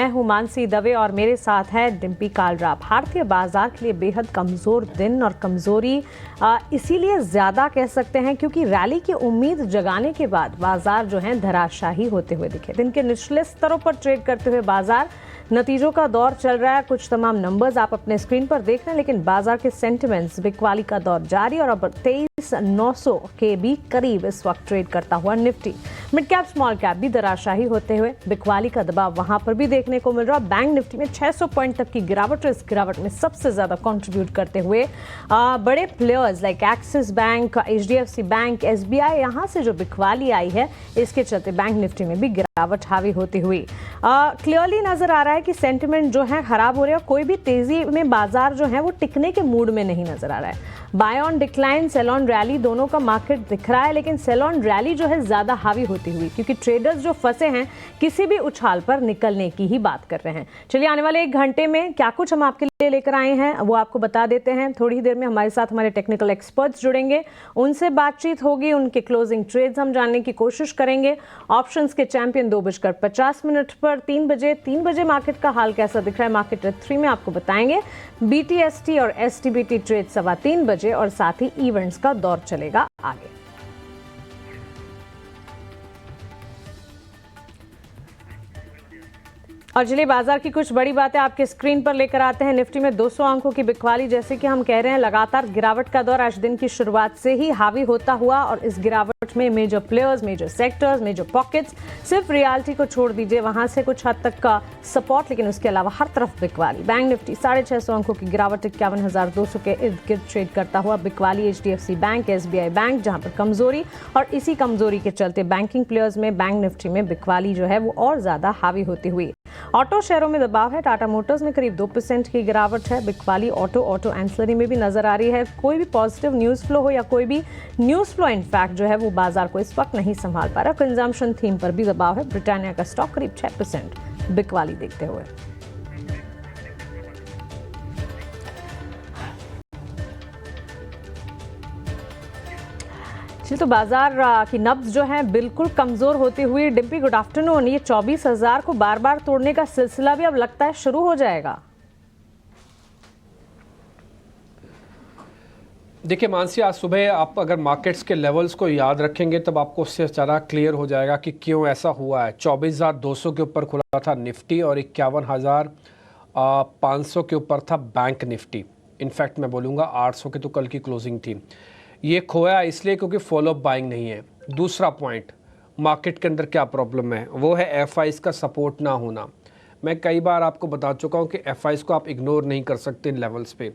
मैं हूं मानसी दवे और मेरे साथ है डिम्पी कालरा। भारतीय बाजार के लिए बेहद कमजोर दिन और कमजोरी इसीलिए ज्यादा कह सकते हैं क्योंकि रैली की उम्मीद जगाने के बाद बाजार जो है धराशाही होते हुए दिखे। दिन के निचले स्तरों पर ट्रेड करते हुए बाजार नतीजों का दौर चल रहा है। कुछ तमाम नंबर्स आप अपने स्क्रीन पर देख रहे हैं, लेकिन बाजार के सेंटिमेंट्स बिकवाली का दौर जारी और अब 23,900 के भी करीब इस वक्त ट्रेड करता हुआ Nifty. Mid cap small cap भी धराशाही होते हुए बिकवाली का दबाव वहां पर भी देखने को मिल रहा। बैंक निफ्टी में 600 पॉइंट तक की गिरावट, इस गिरावट में सबसे ज्यादा कंट्रीब्यूट करते हुए बड़े players like axis bank, HDFC bank, SBI, यहां से जो बिकवाली आई है इसके चलते बैंक निफ्टी में भी गिरावट हावी होती हुई क्लियरली नजर आ रहा है कि सेंटिमेंट जो है खराब हो रहा है। कोई भी तेजी में बाजार जो है वो टिकने के मूड में नहीं नजर आ रहा है। Buy on decline, sell on rally दोनों का मार्केट दिख रहा है, लेकिन सेल ऑन रैली जो है ज्यादा हावी होती हुई क्योंकि ट्रेडर्स जो फंसे हैं किसी भी उछाल पर निकलने की ही बात कर रहे हैं। चलिए आने वाले 1 घंटे में क्या कुछ हम आपके लिए लेकर आए हैं वो आपको बता देते हैं। थोड़ी देर में हमारे साथ हमारे टेक्निकल एक्सपर्ट्स जुड़ेंगे, उनसे बातचीत होगी, उनके क्लोजिंग ट्रेड्स हम जानने की कोशिश करेंगे। ऑप्शंस के चैंपियन 2:50 पर 3 बजे मार्केट का हाल कैसा दिख रहा है मार्केट 3 में आपको बताएंगे। BTST और STBT ट्रेड 3:15 बजे और साथ ही इवेंट्स का दौर चलेगा आगे। और चलिए बाजार की कुछ बड़ी बातें आपके स्क्रीन पर लेकर आते हैं। निफ्टी में 200 अंकों की बिकवाली, जैसे कि हम कह रहे हैं लगातार गिरावट का दौर आज दिन की शुरुआत से ही हावी होता हुआ और इस गिरावट में major players, major sectors, major pockets, सिर्फ रियल्टी को छोड़ दीजिए वहां से कुछ हद तक का सपोर्ट, लेकिन उसके अलावा हर तरफ बिकवाली। बैंक निफ्टी 650 अंकों की गिरावट, 51,200 के इर्द गिर्द ट्रेड करता हुआ बिकवाली। HDFC बैंक, SBI बैंक जहां पर कमजोरी और इसी कमजोरी के चलते बैंकिंग प्लेयर्स में बैंक निफ्टी में बिकवाली जो है वो और ज्यादा हावी होती हुई। ऑटो शेयरों में दबाव है, टाटा मोटर्स में करीब 2% की गिरावट है। बिकवाली ऑटो एंसिलरी में भी नजर आ रही है। कोई भी पॉजिटिव न्यूज फ्लो हो या कोई भी न्यूज फ्लो इनफैक्ट जो है वो बाजार को इस वक्त नहीं संभाल पा रहा। कंजम्पशन थीम पर भी दबाव है। ब्रिटानिया का स्टॉक करीब 6% बिकवाली देखते हुए। तो बाजार की नब्ज जो है बिल्कुल कमजोर होती हुई। Dimpy good afternoon. ये 24,000 को बार बार तोड़ने का सिलसिला भी अब लगता है शुरू हो जाएगा। देखिए मानसी, आज सुबह आप अगर मार्केट्स के लेवल्स को याद रखेंगे तब आपको उससे ज़्यादा क्लियर हो जाएगा कि क्यों ऐसा हुआ है। 24,200 के ऊपर खुला था निफ्टी और 51,500 के ऊपर था बैंक निफ्टी। इनफैक्ट मैं बोलूँगा 800 की तो कल की क्लोजिंग थी। ये खोया इसलिए क्योंकि फॉलो अप बाइंग नहीं है। दूसरा पॉइंट, मार्केट के अंदर क्या प्रॉब्लम है वो है FIs का सपोर्ट ना होना। मैं कई बार आपको बता चुका हूँ कि FIs को आप इग्नोर नहीं कर सकते इन लेवल्स पे।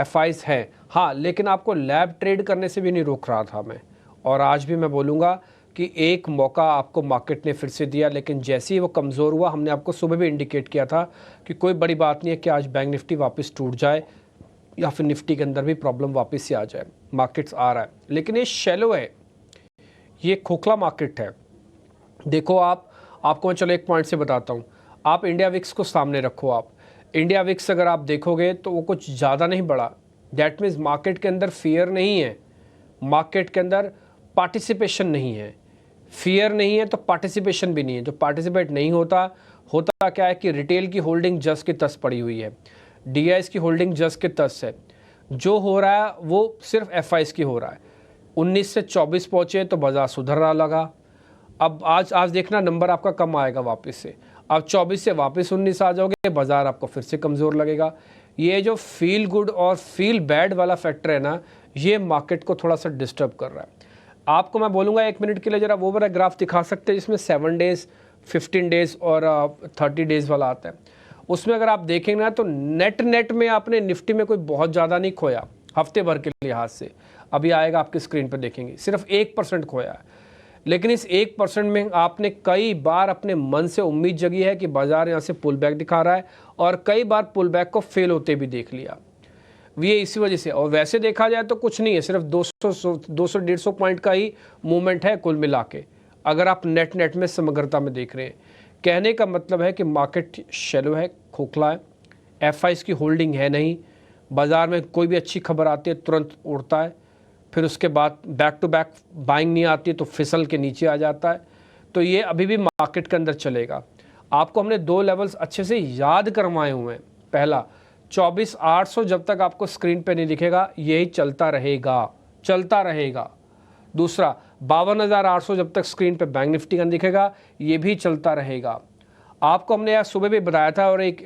FIs है हाँ, लेकिन आपको लैब ट्रेड करने से भी नहीं रोक रहा था मैं। और आज भी मैं बोलूँगा कि एक मौका आपको मार्केट ने फिर से दिया, लेकिन जैसे ही वो कमज़ोर हुआ, हमने आपको सुबह भी इंडिकेट किया था कि कोई बड़ी बात नहीं है कि आज बैंक निफ्टी वापस टूट जाए या फिर निफ्टी के अंदर भी प्रॉब्लम वापस से आ जाए। मार्केट्स आ रहा है, लेकिन ये शैलो है, ये खोखला मार्केट है। देखो आपको मैं चलो एक पॉइंट से बताता हूँ। आप इंडिया विक्स को सामने रखो। आप इंडिया विक्स अगर आप देखोगे तो वो कुछ ज़्यादा नहीं बढ़ा। दैट मीन्स मार्केट के अंदर फियर नहीं है, मार्केट के अंदर पार्टिसिपेशन नहीं है। फियर नहीं है तो पार्टिसिपेशन भी नहीं है। जो पार्टिसिपेट नहीं होता क्या है कि रिटेल की होल्डिंग जस की तस पड़ी हुई है, DIs की होल्डिंग जस के तस है। जो हो रहा है वो सिर्फ FIs की हो रहा है। 19 से 24 पहुँचे तो बाजार सुधरना लगा। अब आज देखना नंबर आपका कम आएगा वापस से। अब 24 से वापस 19 आ जाओगे, बाजार आपको फिर से कमज़ोर लगेगा। ये जो फील गुड और फील बैड वाला फैक्टर है ना, ये मार्केट को थोड़ा सा डिस्टर्ब कर रहा है। आपको मैं बोलूँगा 1 मिनट के लिए ज़रा वो वाला ग्राफ दिखा सकते हैं जिसमें 7 डेज़, 15 डेज़ और 30 डेज़ वाला आता है। उसमें अगर आप देखेंगे ना तो नेट में आपने निफ्टी में कोई बहुत ज़्यादा नहीं खोया हफ्ते भर के लिहाज से। अभी आएगा आपकी स्क्रीन पर देखेंगे, सिर्फ 1% खोया है। लेकिन इस 1% में आपने कई बार अपने मन से उम्मीद जगी है कि बाजार यहाँ से पुल बैक दिखा रहा है और कई बार पुल बैक को फेल होते भी देख लिया। ये इसी वजह से। और वैसे देखा जाए तो कुछ नहीं है, सिर्फ 200-150 पॉइंट का ही मूवमेंट है कुल मिला के, अगर आप नेट में समग्रता में देख रहे हैं। कहने का मतलब है कि मार्केट शैलो है, खोखला है, FIs की होल्डिंग है नहीं। बाज़ार में कोई भी अच्छी खबर आती है तुरंत उड़ता है, फिर उसके बाद बैक टू बैक बाइंग नहीं आती तो फिसल के नीचे आ जाता है। तो ये अभी भी मार्केट के अंदर चलेगा। आपको हमने 2 लेवल्स अच्छे से याद करवाए हुए हैं। पहला 24,800 जब तक आपको स्क्रीन पे नहीं दिखेगा यही चलता रहेगा, चलता रहेगा। दूसरा 52,800 जब तक स्क्रीन पे बैंक निफ्टी का नहीं दिखेगा ये भी चलता रहेगा। आपको हमने आज सुबह भी बताया था और एक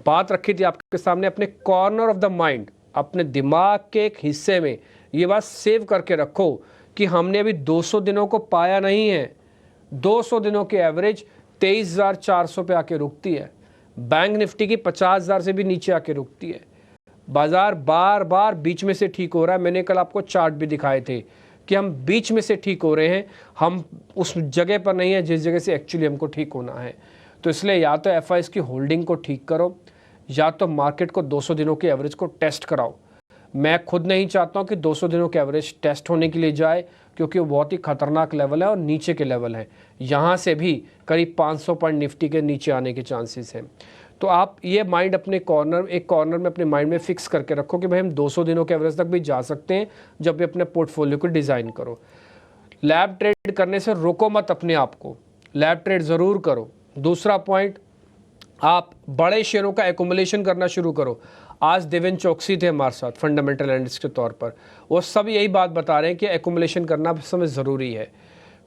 बात रखी थी आपके सामने, अपने कॉर्नर ऑफ द माइंड, अपने दिमाग के एक हिस्से में ये बात सेव करके रखो कि हमने अभी 200 दिनों को पाया नहीं है। 200 दिनों के एवरेज 23,400 पे आके रुकती है, बैंक निफ्टी की 50,000 से भी नीचे आके रुकती है। बाजार बार बार बीच में से ठीक हो रहा है। मैंने कल आपको चार्ट भी दिखाए थे कि हम बीच में से ठीक हो रहे हैं, हम उस जगह पर नहीं है जिस जगह से एक्चुअली हमको ठीक होना है। तो इसलिए या तो एफआईएस की होल्डिंग को ठीक करो या तो मार्केट को 200 दिनों के एवरेज को टेस्ट कराओ। मैं खुद नहीं चाहता हूं कि 200 दिनों के एवरेज टेस्ट होने के लिए जाए, क्योंकि वो बहुत ही खतरनाक लेवल है और नीचे के लेवल है। यहाँ से भी करीब 500 पॉइंट निफ्टी के नीचे आने के चांसेस हैं। तो आप ये माइंड अपने एक कॉर्नर में अपने माइंड में फिक्स करके रखो कि भाई हम 200 दिनों के एवरेज तक भी जा सकते हैं जब भी अपने पोर्टफोलियो को डिज़ाइन करो। लैब ट्रेड करने से रोको मत अपने आप को, लैब ट्रेड ज़रूर करो। दूसरा पॉइंट, आप बड़े शेयरों का एकुमुलेशन करना शुरू करो। आज देवेंद्र चौकसी थे हमारे साथ फंडामेंटल एनालिस्ट के तौर पर, वो सब यही बात बता रहे हैं कि एकुमुलेशन करना इस समय ज़रूरी है।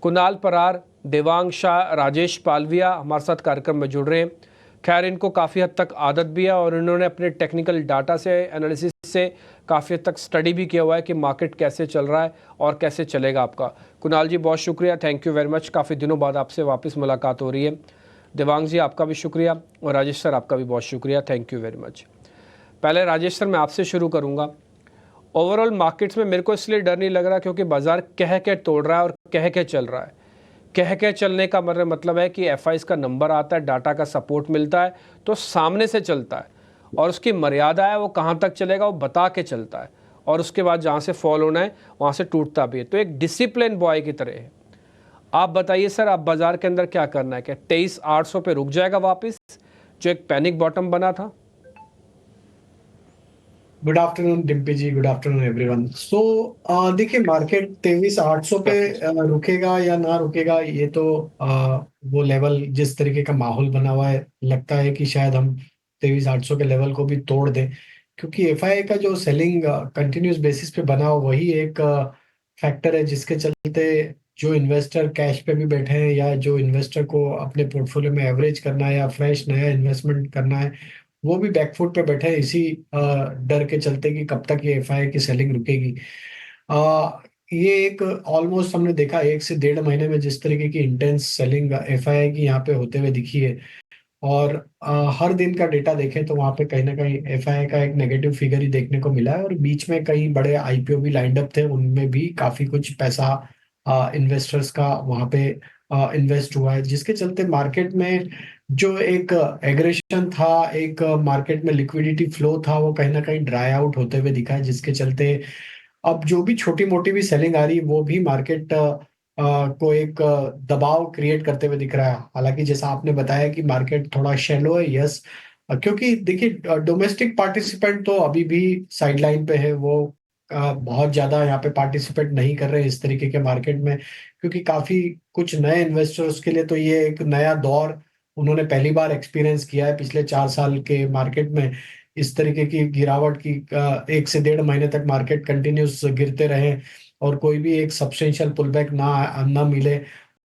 कुणाल परार, देवांग शाह, राजेश पालविया हमारे साथ कार्यक्रम में जुड़ रहे हैं। खैर इनको काफ़ी हद तक आदत भी है और इन्होंने अपने टेक्निकल डाटा से, एनालिसिस से काफ़ी हद तक स्टडी भी किया हुआ है कि मार्केट कैसे चल रहा है और कैसे चलेगा आपका। कुणाल जी बहुत शुक्रिया, थैंक यू वेरी मच। काफ़ी दिनों बाद आपसे वापस मुलाकात हो रही है। देवांग जी आपका भी शुक्रिया और राजेश सर आपका भी बहुत शुक्रिया, थैंक यू वेरी मच। पहले राजेश सर मैं आपसे शुरू करूंगा। ओवरऑल मार्केट्स में मेरे को इसलिए डर नहीं लग रहा क्योंकि बाजार कह के तोड़ रहा है और कह के चल रहा है। कह के चलने का मतलब है कि एफआईएस का नंबर आता है, डाटा का सपोर्ट मिलता है तो सामने से चलता है और उसकी मर्यादा है, वो कहाँ तक चलेगा वो बता के चलता है और उसके बाद जहाँ से फॉल होना है वहाँ से टूटता भी है। तो एक डिसिप्लिन बॉय की तरह है। आप बताइए सर, आप बाजार के अंदर क्या करना है? क्या 23,800 पे रुक जाएगा वापस, जो एक पैनिक बॉटम बना था? गुड आफ्टरनून डिम्पी जी, गुड आफ्टरनून एवरीवन। सो देखिए, मार्केट 23,800 पे रुकेगा या ना रुकेगा, ये तो वो लेवल जिस तरीके का माहौल बना हुआ है, लगता है कि शायद हम 23,800 के लेवल को भी तोड़ दें, क्योंकि एफआईआई का जो सेलिंग कंटिन्यूस बेसिस पे बना हो वही एक फैक्टर है जिसके चलते जो इन्वेस्टर कैश पे भी बैठे हैं या जो इन्वेस्टर को अपने पोर्टफोलियो में एवरेज करना है या फ्रेश नया इन्वेस्टमेंट करना है, वो भी बैकफुट पे बैठे हैं इसी डर के चलते कि कब तक ये एफआईआई की सेलिंग रुकेगी। ये एक ऑलमोस्ट हमने देखा 1 से 1.5 महीने में जिस तरीके की इंटेंस सेलिंग एफआईआई की यहाँ पे होते हुए दिखी है, और हर दिन का डेटा देखें तो वहाँ पे कहीं ना कहीं एफआईआई का एक नेगेटिव फिगर ही देखने को मिला है, और बीच में कई बड़े आईपीओ भी लाइंड अप थे, उनमें भी काफी कुछ पैसा इन्वेस्टर्स का वहाँ पे इन्वेस्ट हुआ है, जिसके चलते मार्केट में जो एक एग्रेशन था, एक मार्केट में लिक्विडिटी फ्लो था, वो कहीं ना कहीं ड्राई आउट होते हुए दिखा है, जिसके चलते अब जो भी छोटी मोटी भी सेलिंग आ रही है वो भी मार्केट को एक दबाव क्रिएट करते हुए दिख रहा है। हालांकि जैसा आपने बताया कि मार्केट थोड़ा शेलो है, यस, क्योंकि देखिए डोमेस्टिक पार्टिसिपेंट तो अभी भी साइडलाइन पे है, वो बहुत ज्यादा यहाँ पे पार्टिसिपेट नहीं कर रहे हैं इस तरीके के मार्केट में, क्योंकि काफी कुछ नए इन्वेस्टर्स के लिए तो ये एक नया दौर उन्होंने पहली बार एक्सपीरियंस किया है पिछले 4 साल के मार्केट में। इस तरीके की गिरावट की 1 से 1.5 महीने तक मार्केट कंटिन्यूस गिरते रहे और कोई भी एक सब्सटेंशियल पुलबैक ना मिले,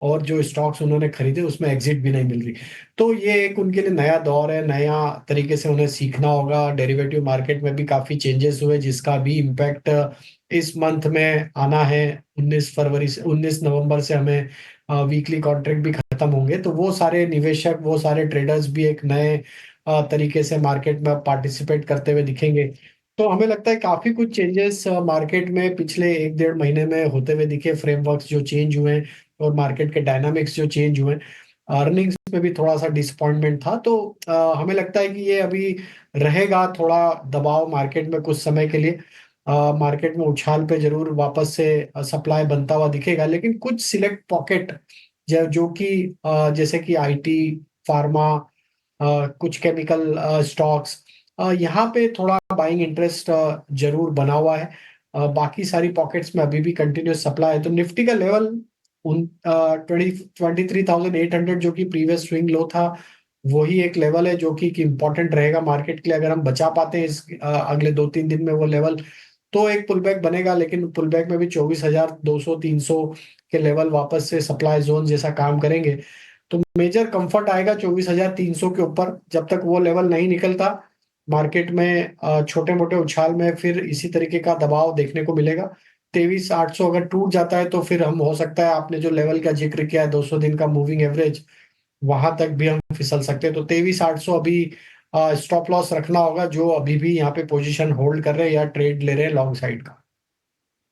और जो स्टॉक्स उन्होंने खरीदे उसमें एग्जिट भी नहीं मिल रही। तो ये एक उनके लिए नया दौर है, नया तरीके से उन्हें सीखना होगा। डेरिवेटिव मार्केट में भी काफी चेंजेस हुए जिसका भी इम्पैक्ट इस मंथ में आना है। 19 नवंबर से हमें वीकली कॉन्ट्रैक्ट भी खत्म होंगे, तो वो सारे निवेशक, वो सारे ट्रेडर्स भी एक नए तरीके से मार्केट में पार्टिसिपेट करते हुए दिखेंगे। तो हमें लगता है काफी कुछ चेंजेस मार्केट में पिछले 1 डेढ़ महीने में होते हुए दिखे, फ्रेमवर्क्स जो चेंज हुए हैं और मार्केट के डायनामिक्स जो चेंज हुए। अर्निंग्स में भी थोड़ा सा डिसअपॉइंटमेंट था, तो हमें लगता है कि ये अभी रहेगा थोड़ा दबाव मार्केट में कुछ समय के लिए। मार्केट में उछाल पे जरूर वापस से सप्लाई बनता हुआ दिखेगा, लेकिन कुछ सिलेक्ट पॉकेट जो कि जैसे कि आईटी, फार्मा, कुछ केमिकल स्टॉक्स, यहाँ पे थोड़ा बाइंग इंटरेस्ट जरूर बना हुआ है। बाकी सारी पॉकेट्स में अभी भी कंटिन्यूस सप्लाई है, तो निफ्टी का लेवल उन 23,800 जो कि प्रीवियस स्विंग लो था, वही एक लेवल है जो कि इम्पोर्टेंट रहेगा मार्केट के लिए। अगर हम बचा पाते हैं इस अगले 2-3 दिन में वो लेवल, तो एक पुलबैक बनेगा। लेकिन पुलबैक में भी 24,200-300 के लेवल वापस से सप्लाई जोन जैसा काम करेंगे। तो मेजर कंफर्ट आएगा 24,300 के ऊपर। जब तक वो लेवल नहीं निकलता, मार्केट में छोटे मोटे उछाल में फिर इसी तरीके का दबाव देखने को मिलेगा। 23,800 अगर टूट जाता है तो फिर हम, हो सकता है आपने जो लेवल का जिक्र किया है 200 दिन का मूविंग एवरेज, वहां तक भी हम फिसल सकते हैं। तो 23,800 अभी स्टॉप लॉस रखना होगा, जो अभी भी यहाँ पे पोजीशन होल्ड कर रहे हैं या ट्रेड ले रहे हैं लॉन्ग साइड का।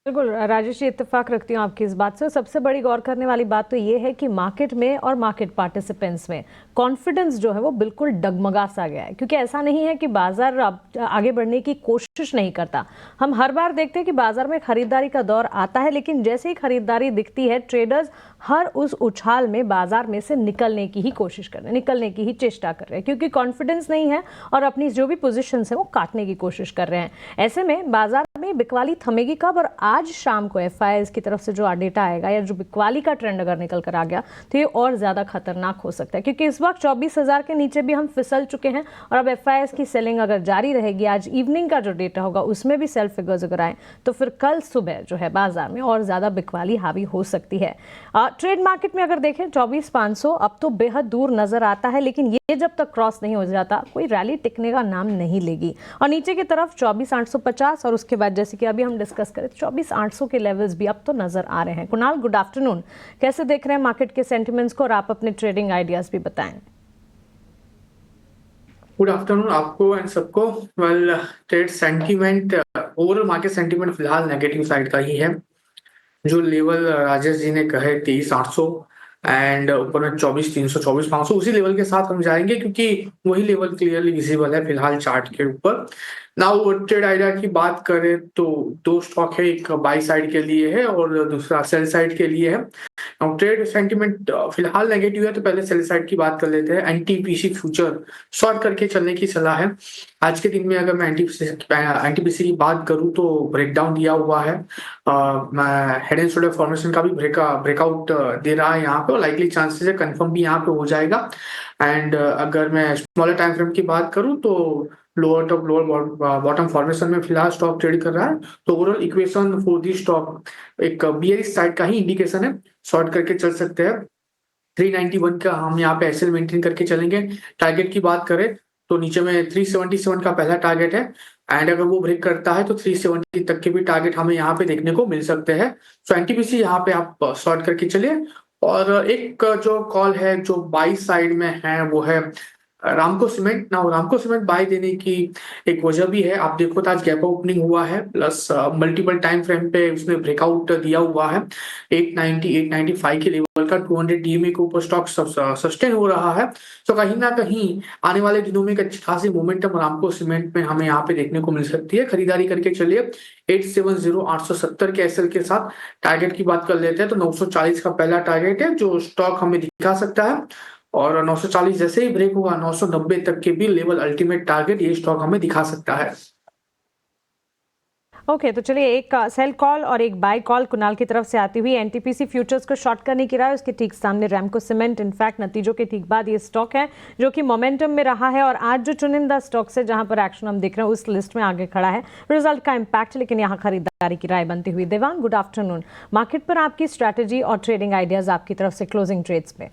बिल्कुल राजेश जी, इत्तेफाक रखती हूँ आपकी इस बात से। सबसे बड़ी गौर करने वाली बात तो ये है कि मार्केट में और मार्केट पार्टिसिपेंट्स में कॉन्फिडेंस जो है वो बिल्कुल डगमगा सा गया है। क्योंकि ऐसा नहीं है कि बाजार अब आगे बढ़ने की कोशिश नहीं करता। हम हर बार देखते हैं कि बाजार में खरीदारी का दौर आता है, लेकिन जैसे ही खरीदारी दिखती है, ट्रेडर्स हर उस उछाल में बाजार में से निकलने की ही कोशिश कर रहे हैं, निकलने की ही चेष्टा कर रहे हैं, क्योंकि कॉन्फिडेंस नहीं है और अपनी जो भी पोजीशन है वो काटने की कोशिश कर रहे हैं। ऐसे में बाजार में बिकवाली थमेगी कब? और आज शाम को एफआईआईज की तरफ से जो डेटा आएगा या जो बिकवाली का ट्रेंड अगर निकल कर आ गया तो ये और ज्यादा खतरनाक हो सकता है, क्योंकि इस वक्त 24,000 के नीचे भी हम फिसल चुके हैं। और अब एफआईआईज की सेलिंग अगर जारी रहेगी, आज इवनिंग का जो डेटा होगा उसमें भी सेल फिगर्स अगर आए, तो फिर कल सुबह जो है बाजार में और ज्यादा बिकवाली हावी हो सकती है। ट्रेड मार्केट में अगर देखें 24,500 अब तो बेहद दूर नजर आता है, लेकिन ये जब तक क्रॉस नहीं हो जाता कोई रैली टिकने का नाम नहीं लेगी। और नीचे की तरफ 24,850 और उसके बाद जैसे कि अभी हम डिस्कस करें 24,800 के लेवल्स भी अब तो नजर आ रहे हैं। Kunal, good afternoon. कैसे देख रहे हैं मार्केट के सेंटिमेंट्स को और आप अपने ट्रेडिंग आइडियाज भी बताएं। गुड आफ्टरनून आपको एंड सबको। Well, trade sentiment, overall market sentiment फिलहाल नेगेटिव साइड का ही है। जो लेवल राजेश जी ने कहे 23,800 एंड ऊपर में 24,300, 24,500, उसी लेवल के साथ हम जाएंगे, क्योंकि वही लेवल क्लियरली विजिबल है फिलहाल चार्ट के ऊपर। नाउ ट्रेड आइडिया की बात करें तो दो स्टॉक है, एक बाई साइड के लिए है और दूसरा सेल साइड के लिए है। अब ट्रेड सेंटीमेंट फिलहाल नेगेटिव है, तो पहले सेल साइड की बात कर लेते हैं। एनटीपीसी फ्यूचर शॉर्ट करके चलने की सलाह है। आज के दिन में अगर मैं एनटीपीसी की बात करूं तो ब्रेकडाउन दिया हुआ है। हेड एंड शोल्डर फॉर्मेशन का भी ब्रेकआउट दे रहा है यहाँ पे, और लाइकली चांसेस है कंफर्म भी यहाँ पे हो जाएगा। एंड अगर मैं स्मॉलर टाइम फ्रेम की बात करूं तो lower top lower bottom formation में फिलहाल स्टॉक ट्रेड कर रहा है। तो overall equation for the stock एक बियरिश साइड का ही इंडिकेशन है, शॉर्ट करके चल सकते हैं। 391 का हम यहाँ पे एसएल मेंटेन करके चलेंगे। टारगेट की बात करें तो नीचे में 377 का पहला टारगेट है, एंड अगर वो ब्रेक करता है तो 370 तक के भी टारगेट हमें यहाँ पे देखने को मिल सकते हैं। सो एनटीपीसी यहाँ पे आप शॉर्ट करके चलिए। और एक जो कॉल है जो बाई साइड में है वो है रामको सीमेंट। ना रामको सीमेंट बाय देने की एक वजह भी है। आप देखो तो आज गैप ओपनिंग हुआ है, प्लस मल्टीपल टाइम फ्रेम पे उसने ब्रेकआउट दिया हुआ है। 890 895 के लेवल का 200 डीएमए के ऊपर स्टॉक सस्टेन हो रहा है। तो कहीं ना कहीं आने वाले दिनों में एक अच्छी खासी मोमेंटम रामको सीमेंट में हमें यहाँ पे देखने को मिल सकती है। खरीदारी करके चलिए। 870 870 के एसएल के साथ टारगेट की बात कर लेते हैं तो 940 का पहला टारगेट है जो स्टॉक हमें दिखा सकता है। और 940 जैसे ही ब्रेक हुआ 990 तक के भी लेवल अल्टीमेट टारगेट ये स्टॉक हमें दिखा सकता है। ओके, तो चलिए एक सेल कॉल और एक बाय कॉल कुणाल की तरफ से आती हुई। एनटीपीसी फ्यूचर्स को शॉर्ट करने की राय, उसके ठीक सामने रैमको सीमेंट। इनफैक्ट नतीजों के ठीक बाद ये स्टॉक है जो कि मोमेंटम में रहा है और आज जो चुनिंदा स्टॉक्स है जहां पर एक्शन हम देख रहे हैं उस लिस्ट में आगे खड़ा है। रिजल्ट का इम्पैक्ट, लेकिन यहाँ खरीदारी की राय बनती हुई। Devang, good afternoon. मार्केट पर आपकी स्ट्रैटेजी और ट्रेडिंग आइडियाज आपकी तरफ से क्लोजिंग ट्रेड्स में।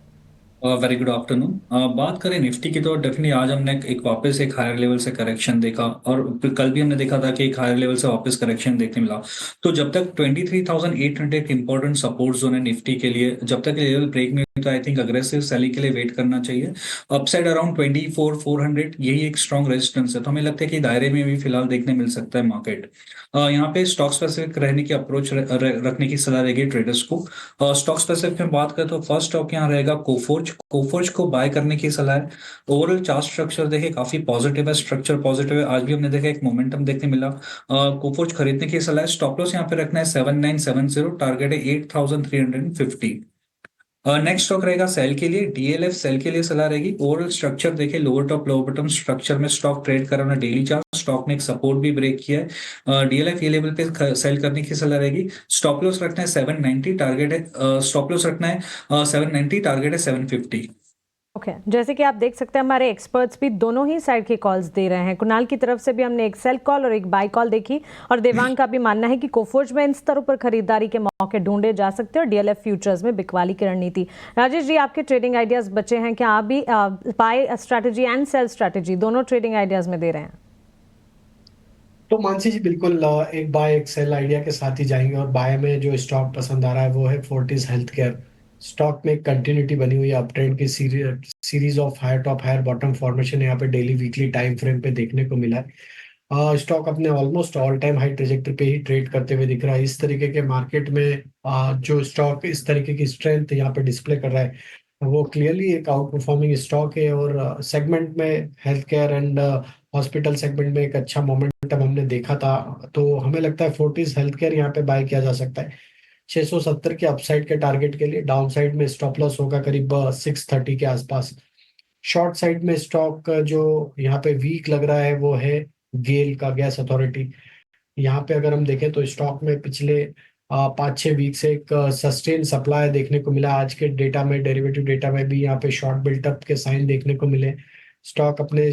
Very good afternoon. बात करें निफ्टी की तो डेफिनेटली आज हमने एक वापस एक हायर लेवल से करेक्शन देखा, और कल भी हमने देखा था कि एक हायर लेवल से वापस करेक्शन देखने मिला। तो जब तक 23,800 इंपॉर्टेंट सपोर्ट जोन है निफ्टी के लिए, जब तक लेवल ब्रेक नहीं होता, आई थिंक अग्रेसिव सेलिंग के लिए वेट करना चाहिए। अपसाइड अराउंड 24,400 यही एक स्ट्रॉन्ग रेजिस्टेंस है। तो हमें लगता है कि दायरे में भी फिलहाल देखने मिल सकता है मार्केट। यहाँ पे स्टॉक स्पेसिफिक रहने की अप्रोच रखने की सलाह रहेगी ट्रेडर्स को। स्टॉक स्पेसिफिक में बात करें तो फर्स्ट स्टॉक यहाँ रहेगा कोफोर्ज को बाय करने की सलाह है। ओवरऑल चार्ट स्ट्रक्चर देखिए काफी पॉजिटिव है, स्ट्रक्चर पॉजिटिव है। आज भी हमने देखा एक मोमेंटम देखने मिला। कोफोर्ज खरीदने की सलाह है। स्टॉप लॉस यहाँ पे रखना है 7970, टारगेट है 8,350। नेक्स्ट स्टॉक रहेगा सेल के लिए, डीएलएफ सेल के लिए सलाह रहेगी। ओवरऑल स्ट्रक्चर देखे, lower top lower bottom structure में स्टॉक ट्रेड कर रहा है डेली चार्ट, स्टॉक ने एक सपोर्ट भी ब्रेक किया है। डीएलएफ ये लेवल पे सेल करने की सलाह रहेगी। स्टॉप लॉस रखना है 790, टारगेट है स्टॉप लॉस रखना है 790, टारगेट है 750। ओके जैसे कि आप देख सकते हैं हमारे एक्सपर्ट्स भी दोनों ही साइड के कॉल्स दे रहे हैं। कुणाल की तरफ से भी हमने एक सेल कॉल और एक बाय कॉल देखी, और देवांग का भी मानना है कि कोफोर्ज में इन स्तरों पर खरीदारी के मौके ढूंढे जा सकते हैं और डीएलएफ फ्यूचर्स में बिकवाली की रणनीति। राजेश जी, आपके ट्रेडिंग आइडियाज बचे हैं क्या? आप भी buy strategy and sell strategy दोनों ट्रेडिंग आइडियाज में दे रहे हैं? तो मानसी जी बिल्कुल एक बाय एक सेल आइडिया के साथ ही जाएंगे। और बाय में जो स्टॉक पसंद आ रहा है वो है फोर्टिस हेल्थ केयर। स्टॉक में कंटिन्यूटी बनी हुई है, अपट्रेंड की series of higher top higher bottom formation यहाँ पे डेली वीकली टाइम फ्रेम पे देखने को मिला है। स्टॉक अपने almost all time high trajectory पे ही ट्रेड करते हुए दिख रहा है। इस तरीके के मार्केट में जो स्टॉक इस तरीके की स्ट्रेंथ यहाँ पे डिस्प्ले कर रहा है वो क्लियरली एक आउट परफॉर्मिंग स्टॉक है। और सेगमेंट में health care and hospital segment में एक अच्छा मोमेंटम हमने देखा था, तो हमें लगता है फोर्टिस हेल्थ केयर यहाँ पे बाय किया जा सकता है 670 के अपसाइड के टारगेट के लिए। डाउन साइड में स्टॉप लॉस होगा करीब 630 के आसपास। शॉर्ट साइड में स्टॉक जो यहाँ पे वीक लग रहा है वो है गेल का, गैस अथॉरिटी। यहाँ पे अगर हम देखें तो स्टॉक में पिछले 5-6 वीक से एक सस्टेन सप्लाई देखने को मिला। आज के डेटा में, डेरिवेटिव डेटा में भी यहाँ पे शॉर्ट बिल्टअप के साइन देखने को मिले। स्टॉक अपने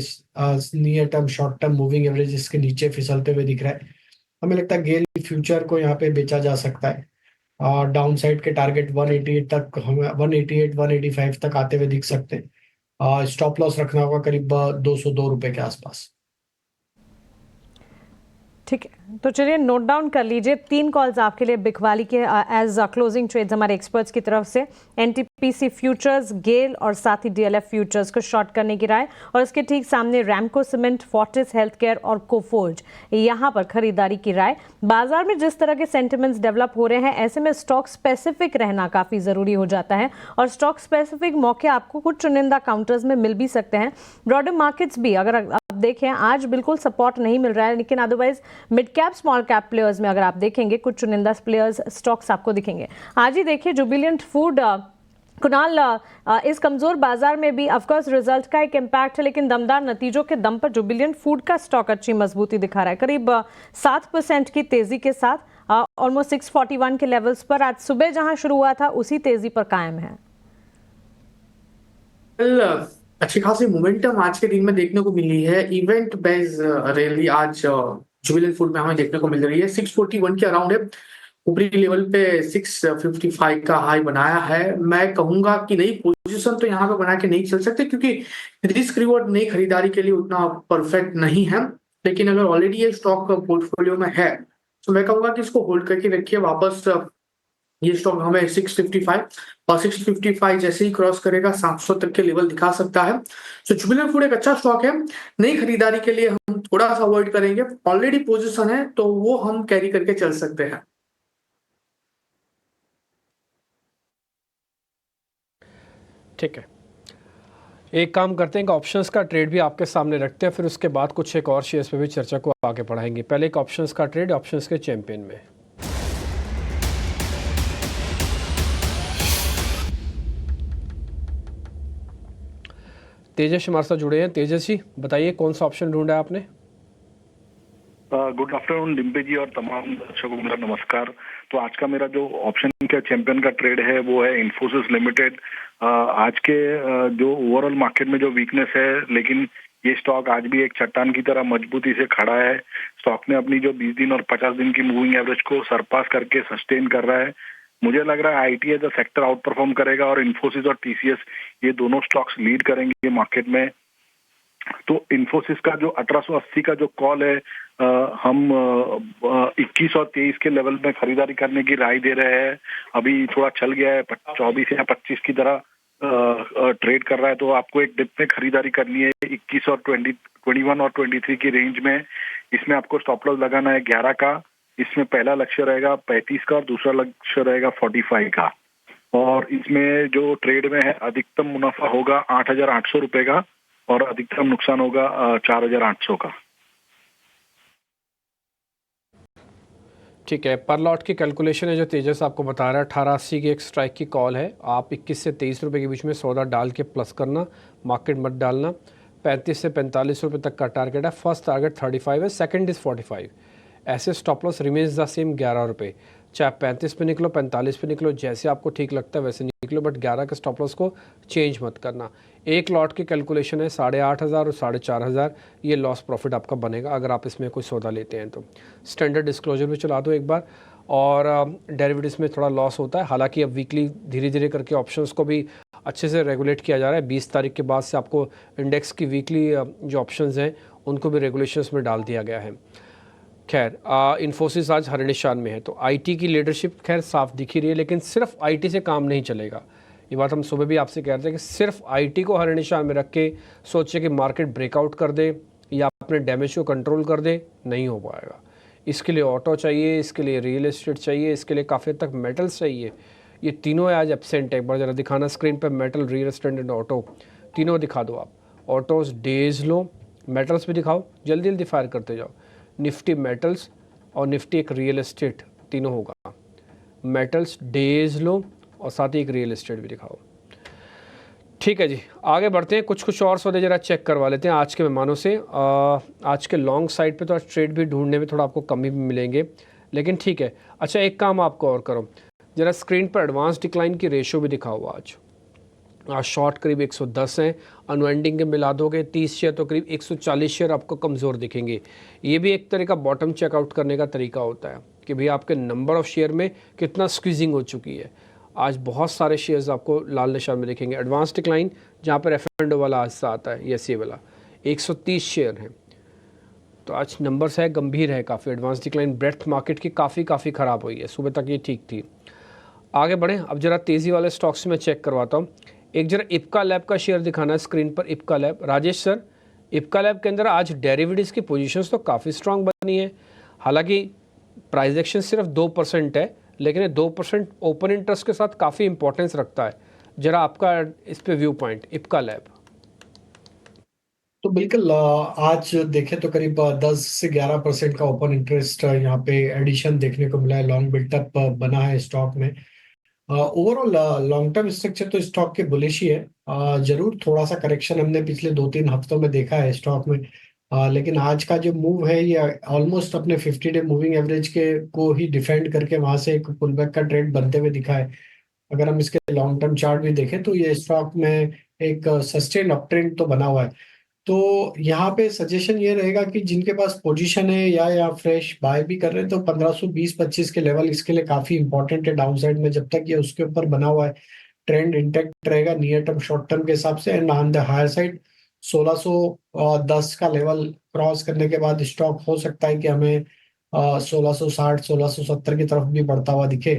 near term short term moving average इसके नीचे फिसलते हुए दिख रहा है। हमें लगता है गेल फ्यूचर को यहाँ पे बेचा जा सकता है। और डाउन साइड के टारगेट 188 तक, हमें 188 185 तक आते हुए दिख सकते हैं। स्टॉप लॉस रखना होगा करीब 202 रुपए के आसपास। ठीक है, तो चलिए नोट डाउन कर लीजिए 3 कॉल्स आपके लिए बिकवाली के एज क्लोजिंग ट्रेड्स हमारे एक्सपर्ट्स की तरफ से। एनटीपीसी फ्यूचर्स, गेल और साथ ही डीएलएफ फ्यूचर्स को शॉर्ट करने की राय, और इसके ठीक सामने Ramco cement, Fortis health care और कोफोर्ज यहाँ पर खरीदारी की राय। बाजार में जिस तरह के सेंटिमेंट्स डेवलप हो रहे हैं ऐसे में स्टॉक स्पेसिफिक रहना काफ़ी ज़रूरी हो जाता है, और स्टॉक स्पेसिफिक मौके आपको कुछ चुनिंदा काउंटर्स में मिल भी सकते हैं। ब्रॉडर मार्केट्स भी अगर आप देखें आज बिल्कुल सपोर्ट नहीं मिल रहा है, लेकिन otherwise mid cap small cap players में अगर आप देखेंगे कुछ चुनिंदा प्लेयर्स स्टॉक्स आपको दिखेंगे। आज ही देखिए जुबिलिएंट फूड, कुणाल, इस कमजोर बाजार में भी ऑफकोर्स रिजल्ट का एक इम्पैक्ट है, लेकिन दमदार नतीजों के दम पर जुबिलिएंट फूड का स्टॉक अच्छी मजबूती दिखा रहा है, करीब 7% की तेजी के साथ ऑलमोस्ट 641 के लेवल्स पर। आज सुबह जहां शुरू हुआ था उसी तेजी पर कायम है। अच्छी खासी मोमेंटम आज के दिन में देखने को मिली है। इवेंट बेस्ड रैली आज जुबिलेंट फूड में हमें देखने को मिल रही है। 641 के अराउंड है, ऊपरी लेवल पे 655 का हाई बनाया है। मैं कहूंगा कि नई पोजीशन तो यहाँ पे बना के नहीं चल सकते, क्योंकि रिस्क रिवॉर्ड नई खरीदारी के लिए उतना परफेक्ट नहीं है। लेकिन अगर ऑलरेडी ये स्टॉक पोर्टफोलियो में है तो मैं कहूंगा कि इसको होल्ड करके रखिए। वापस ये स्टॉक हमें 655 और 655 जैसे ही क्रॉस करेगा 700 तक के लेवल दिखा सकता है। तो जुबिलेंट फूड एक अच्छा स्टॉक है, नई खरीदारी के लिए हम थोड़ा सा अवॉइड करेंगे। ऑलरेडी पोजीशन है तो वो हम कैरी करके चल सकते हैं। ठीक है, एक काम करते हैं कि ऑप्शंस का ट्रेड भी आपके सामने रखते हैं, फिर उसके बाद कुछ एक और शेयर्स पे भी चर्चा को आगे बढ़ाएंगे। पहले एक ऑप्शंस का ट्रेड, ऑप्शंस के चैंपियन में। तेजस हमारे साथ जुड़े हैं। तेजस जी बताइए कौन सा ऑप्शन ढूंढा है आपने? गुड आफ्टरनून डिम्पी जी और तमाम दर्शकों को मेरा नमस्कार। तो आज का मेरा जो ऑप्शन का चैंपियन का ट्रेड है वो है इन्फोसिस लिमिटेड। आज के जो ओवरऑल मार्केट में जो वीकनेस है, लेकिन ये स्टॉक आज भी एक चट्टान की तरह मजबूती से खड़ा है। स्टॉक ने अपनी जो 20 दिन और 50 दिन की मूविंग एवरेज को सरपास करके सस्टेन कर रहा है। मुझे लग रहा है IT as a sector outperform करेगा और इन्फोसिस और टीसीएस ये दोनों स्टॉक्स लीड करेंगे मार्केट में। तो इन्फोसिस का जो 1880 का जो कॉल है, हम 21 और 23 के लेवल में खरीदारी करने की राय दे रहे हैं। अभी थोड़ा चल गया है, 24 या 25 की तरह ट्रेड कर रहा है, तो आपको एक डिप में खरीदारी करनी है 21 और 21 और 23 की रेंज में। इसमें आपको स्टॉप लॉस लगाना है 11 का। इसमें पहला लक्ष्य रहेगा 35 का और दूसरा लक्ष्य रहेगा 45 का। और इसमें जो ट्रेड में है अधिकतम मुनाफा होगा 8,800 रुपए का और अधिकतम नुकसान होगा 4,800 का। ठीक है, पर लॉट की कैलकुलेशन है जो तेजस आपको बता रहा है। 1880 की एक स्ट्राइक की कॉल है, आप 21 से 23 रुपये के बीच में सौदा डाल के प्लस करना, मार्केट मत डालना। 35 से 45 रुपये तक का टारगेट है। फर्स्ट टारगेट 35 है, सेकंड इज़ 45। ऐसे stop loss remains the same 11 रुपये। चाहे 35 पे निकलो, 45 पे निकलो, जैसे आपको ठीक लगता है वैसे निकलो, बट 11 के स्टॉप लॉस को चेंज मत करना। एक लॉट की कैलकुलेशन है 8,500 और 4,500, ये लॉस प्रॉफिट आपका बनेगा अगर आप इसमें कोई सौदा लेते हैं तो। स्टैंडर्ड डिस्क्लोजर भी चला दो एक बार। और डेरिवेटिव्स में थोड़ा लॉस होता है, हालांकि अब वीकली धीरे धीरे करके ऑप्शंस को भी अच्छे से रेगुलेट किया जा रहा है। 20 तारीख के बाद से आपको इंडेक्स की वीकली जो ऑप्शंस हैं उनको भी रेगुलेशंस में डाल दिया गया है। खैर, इन्फोसिस आज हर निशान में है, तो आईटी की लीडरशिप खैर साफ दिख ही रही है, लेकिन सिर्फ आईटी से काम नहीं चलेगा। ये बात हम सुबह भी आपसे कह रहे थे कि सिर्फ आईटी को हर निशान में रख के सोचे कि मार्केट ब्रेकआउट कर दे या अपने डैमेज को कंट्रोल कर दे, नहीं हो पाएगा। इसके लिए ऑटो चाहिए, इसके लिए रियल एस्टेट चाहिए, इसके लिए काफ़ी हद तक मेटल्स चाहिए। ये तीनों आज एब्सेंट है। एक बार ज़रा दिखाना स्क्रीन पर, metal, real estate and auto, तीनों दिखा दो आप। ऑटोज डेज लो, मेटल्स भी दिखाओ, जल्दी जल्दी फायर करते जाओ। निफ्टी मेटल्स और निफ्टी एक रियल एस्टेट, तीनों होगा। मेटल्स डेज लो और साथ ही एक रियल एस्टेट भी दिखाओ। ठीक है जी, आगे बढ़ते हैं। कुछ और सौदे जरा चेक करवा लेते हैं आज के मेहमानों से। आज के लॉन्ग साइड पे तो आज ट्रेड भी ढूंढने में थोड़ा आपको कमी भी मिलेंगे, लेकिन ठीक है। अच्छा, एक काम आपको और करो, जरा स्क्रीन पर एडवांस डिक्लाइन की रेशियो भी दिखाओ। आज शॉर्ट करीब 110 हैं, अनवाइंडिंग के मिला दोगे 30 शेयर तो करीब 140 शेयर आपको कमज़ोर दिखेंगे। ये भी एक तरह का बॉटम चेकआउट करने का तरीका होता है कि भाई आपके नंबर ऑफ़ शेयर में कितना स्क्वीजिंग हो चुकी है। आज बहुत सारे शेयर्स आपको लाल निशान में दिखेंगे। एडवांस डिक्लाइन जहाँ पर F&O वाला आज से आता है, ये वाला 130 शेयर हैं, तो आज नंबर्स है गंभीर है काफ़ी। एडवांस डिक्लाइन ब्रेथ मार्केट की काफ़ी ख़राब हुई है, सुबह तक ये ठीक थी। आगे बढ़ें, अब जरा तेज़ी वाले स्टॉक्स में चेक करवाता हूँ। एक जरा इप्का लैब का शेयर दिखाना है स्क्रीन पर। Ipca lab, Rajesh sir, Ipca lab के अंदर आज डेरिवेटिव्स की पोजीशंस तो काफ़ी स्ट्रांग बनी है। हालांकि प्राइस एक्शन सिर्फ 2% है, लेकिन ये 2% ओपन इंटरेस्ट के साथ काफ़ी इंपॉर्टेंस रखता है। जरा आपका इस पे व्यू पॉइंट इप्का लैब। तो बिल्कुल आज देखें तो करीब 10 से 11% का ओपन इंटरेस्ट यहाँ पे एडिशन देखने को मिला है। लॉन्ग बिल्टअप बना है स्टॉक में। ओवरऑल लॉन्ग टर्म स्ट्रक्चर तो स्टॉक के बुलिश ही है। जरूर थोड़ा सा करेक्शन हमने पिछले 2-3 हफ्तों में देखा है स्टॉक में, लेकिन आज का जो मूव है ये ऑलमोस्ट अपने 50 डे मूविंग एवरेज के को ही डिफेंड करके वहां से एक पुलबैक का ट्रेंड बनते हुए दिखा है। अगर हम इसके लॉन्ग टर्म चार्ट भी देखें तो ये स्टॉक में एक सस्टेन अप ट्रेंड तो बना हुआ है। तो यहाँ पे सजेशन ये रहेगा कि जिनके पास पोजीशन है या फ्रेश बाय भी कर रहे हैं तो 1520-25 के लेवल इसके लिए काफी इंपॉर्टेंट है डाउनसाइड में। जब तक ये उसके ऊपर बना हुआ है ट्रेंड इंटैक्ट रहेगा नियर टर्म शॉर्ट टर्म के हिसाब से। And on the higher side 1610 का लेवल क्रॉस करने के बाद स्टॉक हो सकता है कि हमें 1660 1670 की तरफ भी बढ़ता हुआ दिखे।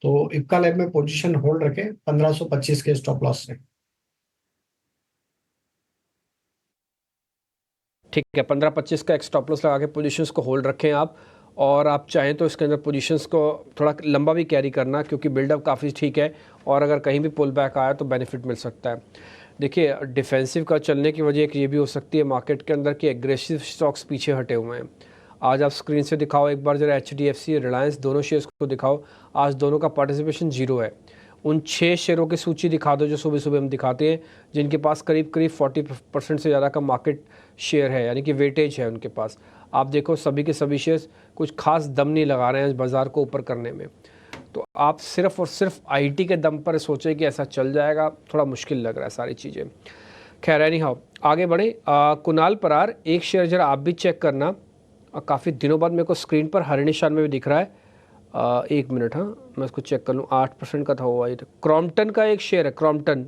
तो इप्का लैब में पोजीशन होल्ड रखें 1525 के स्टॉप लॉस से। ठीक है, 15-25 का एक स्टॉप लॉस लगा के पोजीशंस को होल्ड रखें आप। और आप चाहें तो इसके अंदर पोजीशंस को थोड़ा लंबा भी कैरी करना, क्योंकि बिल्डअप काफ़ी ठीक है और अगर कहीं भी पुल बैक आया तो बेनिफिट मिल सकता है। देखिए, डिफेंसिव का चलने की वजह एक ये भी हो सकती है मार्केट के अंदर कि एग्रेसिव स्टॉक्स पीछे हटे हुए हैं। आज आप स्क्रीन से दिखाओ एक बार जरा HDFC, रिलायंस, दोनों शेयर्स को दिखाओ। आज दोनों का पार्टिसिपेशन 0 है। उन 6 शेयरों की सूची दिखा दो जो सुबह सुबह हम दिखाते हैं, जिनके पास करीब 40% से ज़्यादा का मार्केट शेयर है, यानी कि वेटेज है उनके पास। आप देखो सभी के सभी शेयर्स कुछ खास दम नहीं लगा रहे हैं बाज़ार को ऊपर करने में। तो आप सिर्फ और सिर्फ आईटी के दम पर सोचें कि ऐसा चल जाएगा, थोड़ा मुश्किल लग रहा है सारी चीज़ें। खैर एनी हाउ, आगे बढ़े। कुणाल परार, एक शेयर जरा आप भी चेक करना। काफ़ी दिनों बाद मेरे को स्क्रीन पर हरे निशान में भी दिख रहा है। 1 मिनट, हाँ मैं इसको चेक कर लूँ। 8% का था हुआ ये। क्रॉम्पटन का एक शेयर है, क्रॉम्पटन,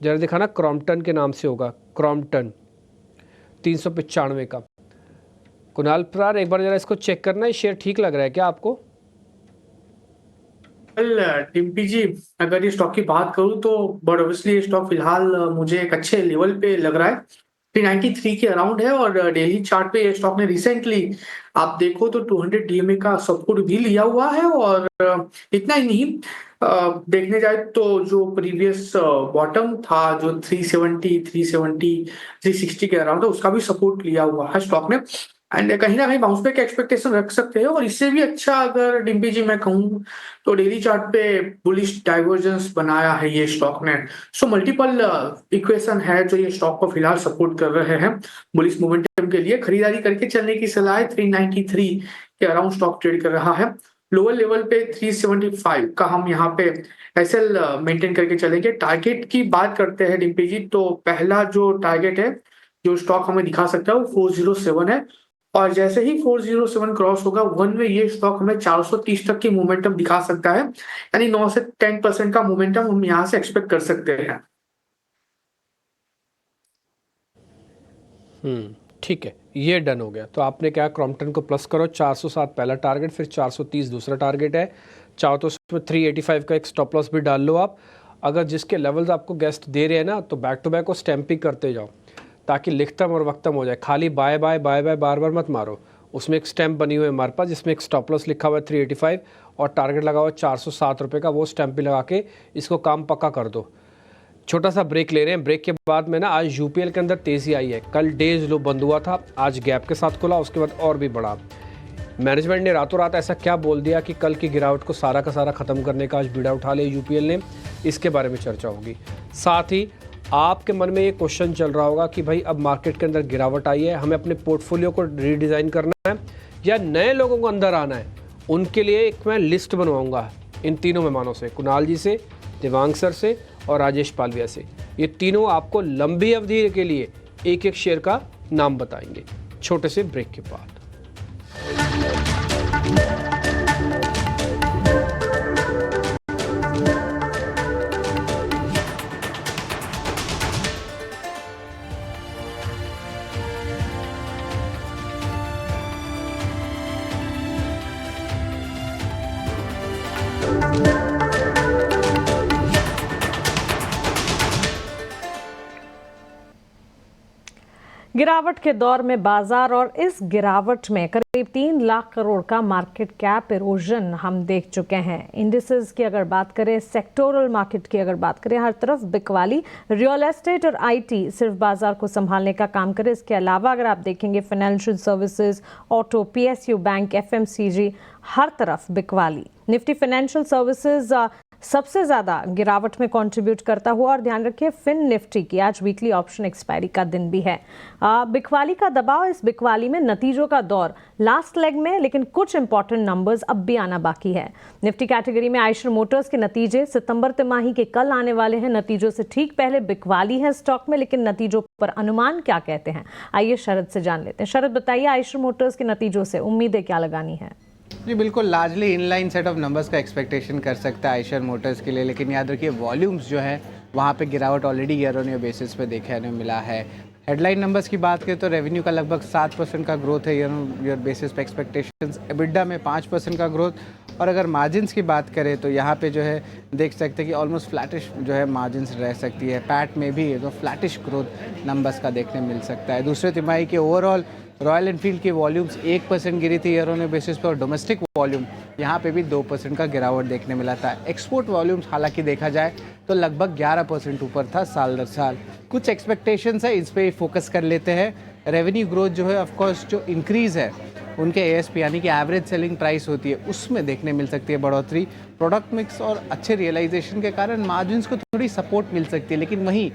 जरा दिखाना, क्रॉम्पटन के नाम से होगा, क्रॉम्पटन, 395 का। कुणाल परार, एक बार जरा इसको चेक करना, ये शेयर ठीक लग रहा है क्या आपको? टिम्पी जी, अगर ये स्टॉक की बात करूं तो बट ऑब्वियसली ये स्टॉक फिलहाल मुझे एक अच्छे लेवल पे लग रहा है। 393 के अराउंड है और डेली चार्ट पे ये स्टॉक ने रिसेंटली आप देखो तो 200 DMA का सपोर्ट भी लिया हुआ है। और इतना ही नहीं, देखने जाए तो जो प्रीवियस बॉटम था जो 370 360 के अराउंड था, उसका भी सपोर्ट लिया हुआ है स्टॉक ने। एंड कहीं ना कहीं बाउंस बैक एक्सपेक्टेशन रख सकते हैं। और इससे भी अच्छा अगर डिम्पी जी मैं कहूँ तो डेली चार्ट पे बुलिश डाइवर्जेंस बनाया है ये स्टॉक ने। सो मल्टीपल इक्वेशन है जो ये स्टॉक को फिलहाल सपोर्ट कर रहे हैं। बुलिश मोमेंटम के लिए खरीदारी करके चलने की सलाह है। 393 के अराउंड स्टॉक ट्रेड कर रहा है। लोअर लेवल पे 375 का हम यहाँ पे एसएल मेंटेन करके चलेंगे। टारगेट की बात करते हैं डिम्पी जी, तो पहला जो टारगेट है जो स्टॉक हमें दिखा सकता है वो 407 है। और जैसे ही 407 क्रॉस होगा वन में ये स्टॉक हमें 430 तक की मोमेंटम दिखा सकता है। यानी 9 से 10% का मोमेंटम हम यहाँ से एक्सपेक्ट कर सकते हैं। ठीक है, ये डन हो गया। तो आपने क्या, क्रॉम्पटन को प्लस करो, 407 पहला टारगेट, फिर 430 दूसरा टारगेट है। चाहो तो उसमें 385 का एक स्टॉप लॉस भी डाल लो आप। अगर जिसके लेवल्स आपको गेस्ट दे रहे हैं ना, तो बैक टू बैक को स्टैम्पिंग करते जाओ ताकि लिखतम और वक्तम हो जाए। खाली बाय बाय बाय बाय बार बार मत मारो। उसमें एक स्टैम्प बनी हुई है हमारे पास जिसमें एक स्टॉप लॉस लिखा हुआ है 385 और टारगेट लगा हुआ है 407 रुपये का। वो स्टैम्प भी लगा के इसको काम पक्का कर दो। छोटा सा ब्रेक ले रहे हैं। ब्रेक के बाद में ना आज यूपीएल के अंदर तेज़ी आई है। कल डेज लो बंद हुआ था, आज गैप के साथ खुला, उसके बाद और भी बढ़ा। मैनेजमेंट ने रातों रात ऐसा क्या बोल दिया कि कल की गिरावट को सारा का सारा ख़त्म करने का आज बीड़ा उठा लिया यूपीएल ने, इसके बारे में चर्चा होगी। साथ ही आपके मन में ये क्वेश्चन चल रहा होगा कि भाई अब मार्केट के अंदर गिरावट आई है, हमें अपने पोर्टफोलियो को रीडिज़ाइन करना है या नए लोगों को अंदर आना है। उनके लिए एक मैं लिस्ट बनवाऊँगा इन तीनों मेहमानों से, कुणाल जी से, देवांग सर से और राजेश पालविया से। ये तीनों आपको लंबी अवधि के लिए एक एक शेयर का नाम बताएंगे छोटे से ब्रेक के बाद। गिरावट के दौर में बाजार और इस गिरावट में करीब 3 लाख करोड़ का मार्केट कैप इरोजन हम देख चुके हैं। इंडिसेस की अगर बात करें, सेक्टोरल मार्केट की अगर बात करें, हर तरफ बिकवाली, रियल एस्टेट और आईटी सिर्फ बाजार को संभालने का काम करे। इसके अलावा अगर आप देखेंगे financial services, auto, PSU bank, FMCG, हर तरफ बिकवाली। निफ्टी फाइनेंशियल सर्विसेज सबसे ज्यादा गिरावट में कंट्रीब्यूट करता हुआ, और ध्यान रखिए फिन निफ्टी की आज वीकली ऑप्शन एक्सपायरी का दिन भी है। बिकवाली का दबाव, इस बिकवाली में नतीजों का दौर लास्ट लेग में, लेकिन कुछ इंपॉर्टेंट नंबर्स अब भी आना बाकी है। निफ्टी कैटेगरी में आयशर मोटर्स के नतीजे सितंबर तिमाही के कल आने वाले हैं। नतीजों से ठीक पहले बिकवाली है स्टॉक में, लेकिन नतीजों पर अनुमान क्या कहते हैं, आइए शरद से जान लेते हैं। शरद बताइए, आयशर मोटर्स के नतीजों से उम्मीदें क्या लगानी है? जी बिल्कुल, largely inline set of numbers का एक्सपेक्टेशन कर सकता है आयशर मोटर्स के लिए, लेकिन याद रखिए वॉल्यूम्स जो है वहाँ पे गिरावट already year on year basis पे देखने मिला है। हेडलाइन नंबर्स की बात करें तो रेवेन्यू का लगभग 7% का ग्रोथ है ईयर ऑन ईयर बेसिस पे एक्सपेक्टेशंस, एबिडा में 5% का ग्रोथ, और अगर मार्जिन्स की बात करें तो यहाँ पे जो है देख सकते हैं कि ऑलमोस्ट फ्लैटिश जो है मार्जिन्स रह सकती है। पैट में भी तो फ्लैटिश ग्रोथ नंबर्स का देखने मिल सकता है। दूसरे तिमाही के ओवरऑल रॉयल एनफील्ड की वॉल्यूम्स 1% गिरी थी ईयर ऑन ईयर बेसिस पे, और डोमेस्टिक वॉल्यूम यहाँ पे भी 2% का गिरावट देखने मिला था। एक्सपोर्ट वॉल्यूम्स हालांकि देखा जाए तो लगभग 11% ऊपर था साल दर साल। कुछ एक्सपेक्टेशंस है, इस पे फोकस कर लेते हैं। रेवेन्यू ग्रोथ जो है ऑफकोर्स जो इंक्रीज़ है उनके एएसपी यानी कि एवरेज सेलिंग प्राइस होती है उसमें देखने मिल सकती है बढ़ोतरी। प्रोडक्ट मिक्स और अच्छे रियलाइजेशन के कारण मार्जिन्स को थोड़ी सपोर्ट मिल सकती है, लेकिन वहीं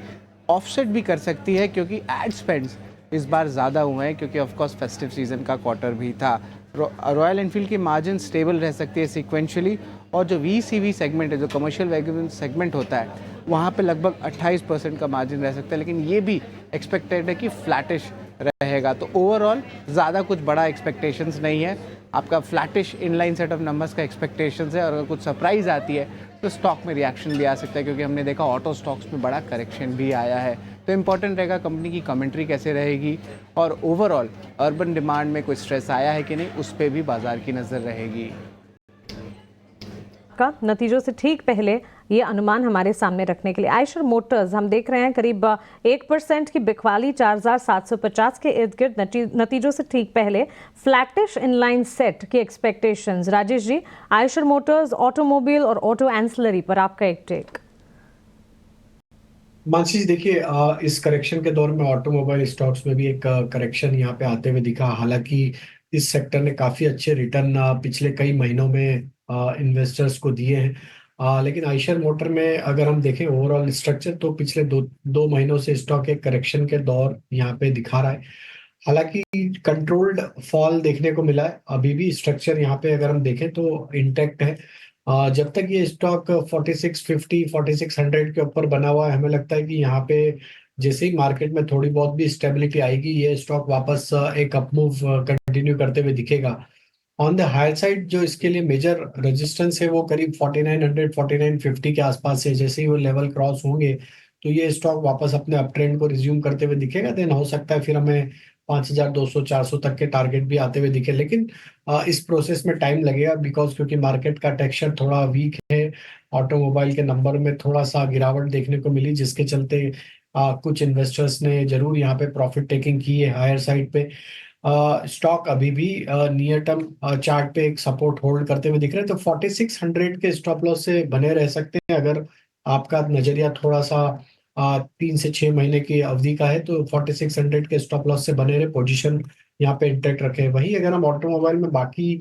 ऑफसेट भी कर सकती है क्योंकि एड स्पेंड्स इस बार ज़्यादा हुए हैं क्योंकि ऑफकोर्स फेस्टिव सीजन का क्वार्टर भी था। रॉयल एनफील्ड की मार्जिन स्टेबल रह सकती है सिक्वेंशली, और जो वीसीवी सेगमेंट है, जो कमर्शियल व्हीकल सेगमेंट होता है, वहाँ पे लगभग 28% का मार्जिन रह सकता है, लेकिन ये भी एक्सपेक्टेड है कि फ्लैटिश रहेगा। तो ओवरऑल ज़्यादा कुछ बड़ा एक्सपेक्टेशंस नहीं है, आपका flattish inline set of numbers का एक्सपेक्टेशंस है। और अगर कुछ सरप्राइज आती है तो स्टॉक में रिएक्शन भी आ सकता है, क्योंकि हमने देखा ऑटो स्टॉक्स में बड़ा करेक्शन भी आया है। तो इम्पॉर्टेंट रहेगा कंपनी की कमेंट्री कैसे रहेगी, और ओवरऑल अर्बन डिमांड में कोई स्ट्रेस आया है कि नहीं, उस पर भी बाजार की नज़र रहेगी। का नतीजों से ठीक पहले ये अनुमान हमारे सामने रखने के लिए आयशर मोटर्स हम देख रहे हैं करीब 1% की बिकवाली 4750 के इर्द गिर्द। नतीजों से ठीक पहले फ्लैटिश इनलाइन सेट की expectations. Rajesh ji, Eicher Motors, automobile और ऑटो एंसिलरी पर आपका एक टेक। मानसी जी देखिए, इस करेक्शन के दौर में ऑटोमोबाइल स्टॉक्स में भी एक करेक्शन यहाँ पे आते हुए दिखा। हालांकि इस सेक्टर ने काफी अच्छे रिटर्न पिछले कई महीनों में इन्वेस्टर्स को दिए हैं। लेकिन आइशर मोटर में अगर हम देखें ओवरऑल स्ट्रक्चर, तो पिछले दो दो महीनों से स्टॉक एक करेक्शन के दौर यहाँ पे दिखा रहा है। हालांकि कंट्रोल्ड फॉल देखने को मिला है, अभी भी स्ट्रक्चर यहाँ पे अगर हम देखें तो इंटैक्ट है। जब तक ये स्टॉक 4650 4600 के ऊपर बना हुआ है, हमें लगता है कि यहाँ पे जैसे ही मार्केट में थोड़ी बहुत भी स्टेबिलिटी आएगी, ये स्टॉक वापस एक अपमूव कंटिन्यू करते हुए दिखेगा। ऑन द हायर साइड जो इसके लिए मेजर रेजिस्टेंस है वो करीब 4900 4950 के आसपास है। जैसे ही वो लेवल क्रॉस होंगे तो ये स्टॉक वापस अपने अप ट्रेंड को रिज्यूम करते हुए दिखेगा। देन हो सकता है फिर हमें 5200 400 तक के टारगेट भी आते हुए दिखे। लेकिन इस प्रोसेस में टाइम लगेगा, बिकॉज क्योंकि मार्केट का टेक्सचर थोड़ा वीक है। ऑटोमोबाइल के नंबर में थोड़ा सा गिरावट देखने को मिली, जिसके चलते कुछ इन्वेस्टर्स ने जरूर यहाँ पे प्रॉफिट टेकिंग की है हायर साइड पे। स्टॉक अभी भी नियर टर्म चार्ट पे एक सपोर्ट होल्ड करते हुए दिख रहे हैं, तो 4600 के स्टॉप लॉस से बने रह सकते हैं। अगर आपका नजरिया थोड़ा सा 3 से 6 महीने की अवधि का है, तो 4600 के स्टॉप लॉस से बने रहे, पोजीशन यहाँ पे इंटैक्ट रखे। वहीं अगर हम ऑटोमोबाइल में बाकी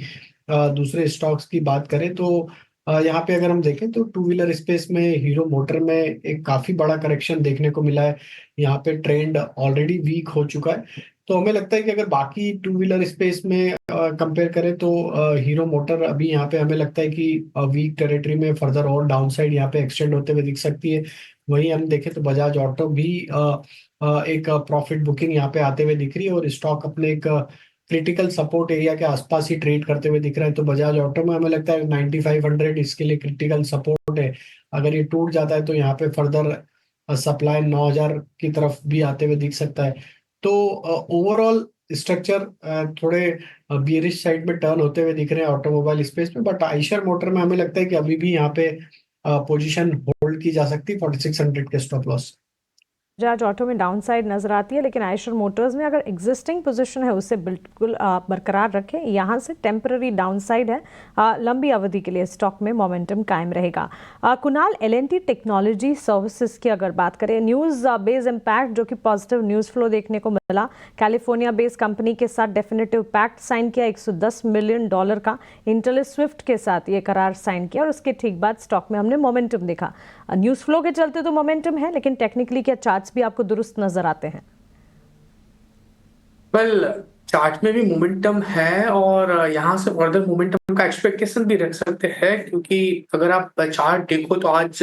दूसरे स्टॉक्स की बात करें, तो यहाँ पे अगर हम देखें तो टू व्हीलर स्पेस में हीरो मोटर में एक काफी बड़ा करेक्शन देखने को मिला है। यहाँ पे ट्रेंड ऑलरेडी वीक हो चुका है। तो हमें लगता है कि अगर बाकी टू व्हीलर स्पेस में कंपेयर करें, तो हीरो मोटर अभी यहाँ पे हमें लगता है कि वीक टेरिटरी में फर्दर और डाउनसाइड यहाँ पे एक्सटेंड होते हुए दिख सकती है। वहीं हम देखें तो बजाज ऑटो भी एक प्रॉफिट बुकिंग यहाँ पे आते हुए दिख रही है, और स्टॉक अपने एक क्रिटिकल सपोर्ट एरिया के आसपास ही ट्रेड करते हुए दिख रहा है। तो बजाज ऑटो में हमें लगता है 9500 इसके लिए क्रिटिकल सपोर्ट है। अगर ये टूट जाता है तो यहाँ पे फर्दर सप्लाई 9000 की तरफ भी आते हुए दिख सकता है। तो ओवरऑल स्ट्रक्चर थोड़े बियरिश साइड में टर्न होते हुए दिख रहे हैं ऑटोमोबाइल स्पेस में। बट आइशर मोटर में हमें लगता है कि अभी भी यहाँ पे पोजीशन होल्ड की जा सकती है 4600 के स्टॉप लॉस। बजाज ऑटो में डाउन साइड नजर आती है, लेकिन आइशर मोटर्स में अगर एग्जिस्टिंग पोजीशन है उसे बिल्कुल बरकरार रखें। यहाँ से टेम्पररी डाउन साइड है, लंबी अवधि के लिए स्टॉक में मोमेंटम कायम रहेगा। कुणाल, एल&टी टेक्नोलॉजी सर्विसेज की अगर बात करें, न्यूज़ बेस इम्पैक्ट जो कि पॉजिटिव न्यूज़ फ्लो देखने को मिला। कैलिफोर्निया बेस्ड कंपनी के साथ डेफिनेटिव पैक्ट साइन किया, $110 मिलियन का इंटेल स्विफ्ट के साथ ये करार साइन किया, और उसके ठीक बाद स्टॉक में हमने मोमेंटम देखा। न्यूज़ फ्लो के चलते तो मोमेंटम है, लेकिन टेक्निकली क्या चार्ट्स भी आपको दुरुस्त नजर आते हैं? वेल, चार्ट में भी मोमेंटम है, और यहाँ से फर्दर मोमेंटम का एक्सपेक्टेशन भी रख सकते हैं, क्योंकि अगर आप चार्ट देखो तो आज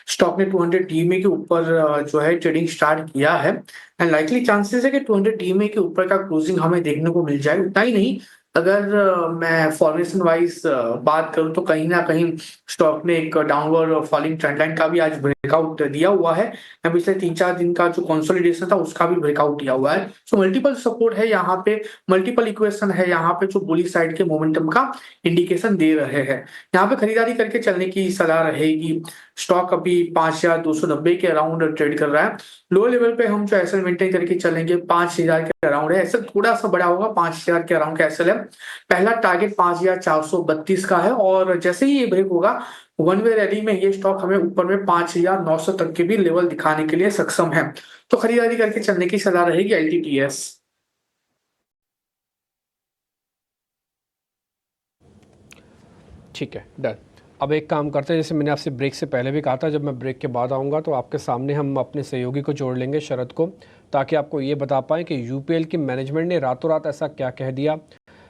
स्टॉक ने 200 डीएमए के ऊपर जो है ट्रेडिंग स्टार्ट किया है, एंड लाइकली चांसेस है कि 200 डीएमए के ऊपर का क्लोजिंग हमें देखने को मिल जाए। उतना ही नहीं, अगर मैं फॉर्मेशन वाइज बात करूं तो कहीं ना कहीं स्टॉक ने एक डाउनवर्ड फॉलिंग ट्रेंडलाइन का भी आज ब्रेकआउट दिया हुआ है। पिछले 3-4 दिन का जो कंसोलिडेशन था उसका भी ब्रेकआउट दिया हुआ है। सो मल्टीपल सपोर्ट है यहाँ पे, मल्टीपल इक्वेशन है यहाँ पे, जो बुलिश साइड के मोमेंटम का इंडिकेशन दे रहे हैं। यहाँ पे खरीदारी करके चलने की सलाह रहेगी। स्टॉक अभी 5290 के अराउंड ट्रेड कर रहा है। लो लेवल पे हम जो एसएल मेंटेन करके चलेंगे 5000 के अराउंड है। एसएल थोड़ा सा बड़ा होगा, 5000 के अराउंड का एसएल है। पहला टारगेट 5432 का है, और जैसे ही ये ब्रेक होगा वन वे रैली में ये स्टॉक हमें ऊपर में 5900 तक के भी लेवल दिखाने के लिए सक्षम है। तो खरीदारी करके चलने की सलाह रहेगी एलटीटीएस। ठीक है, डन। अब एक काम करते हैं, जैसे मैंने आपसे ब्रेक से पहले भी कहा था, जब मैं ब्रेक के बाद आऊँगा तो आपके सामने हम अपने सहयोगी को जोड़ लेंगे, शरद को, ताकि आपको ये बता पाएँ कि यूपीएल की मैनेजमेंट ने रातों रात ऐसा क्या कह दिया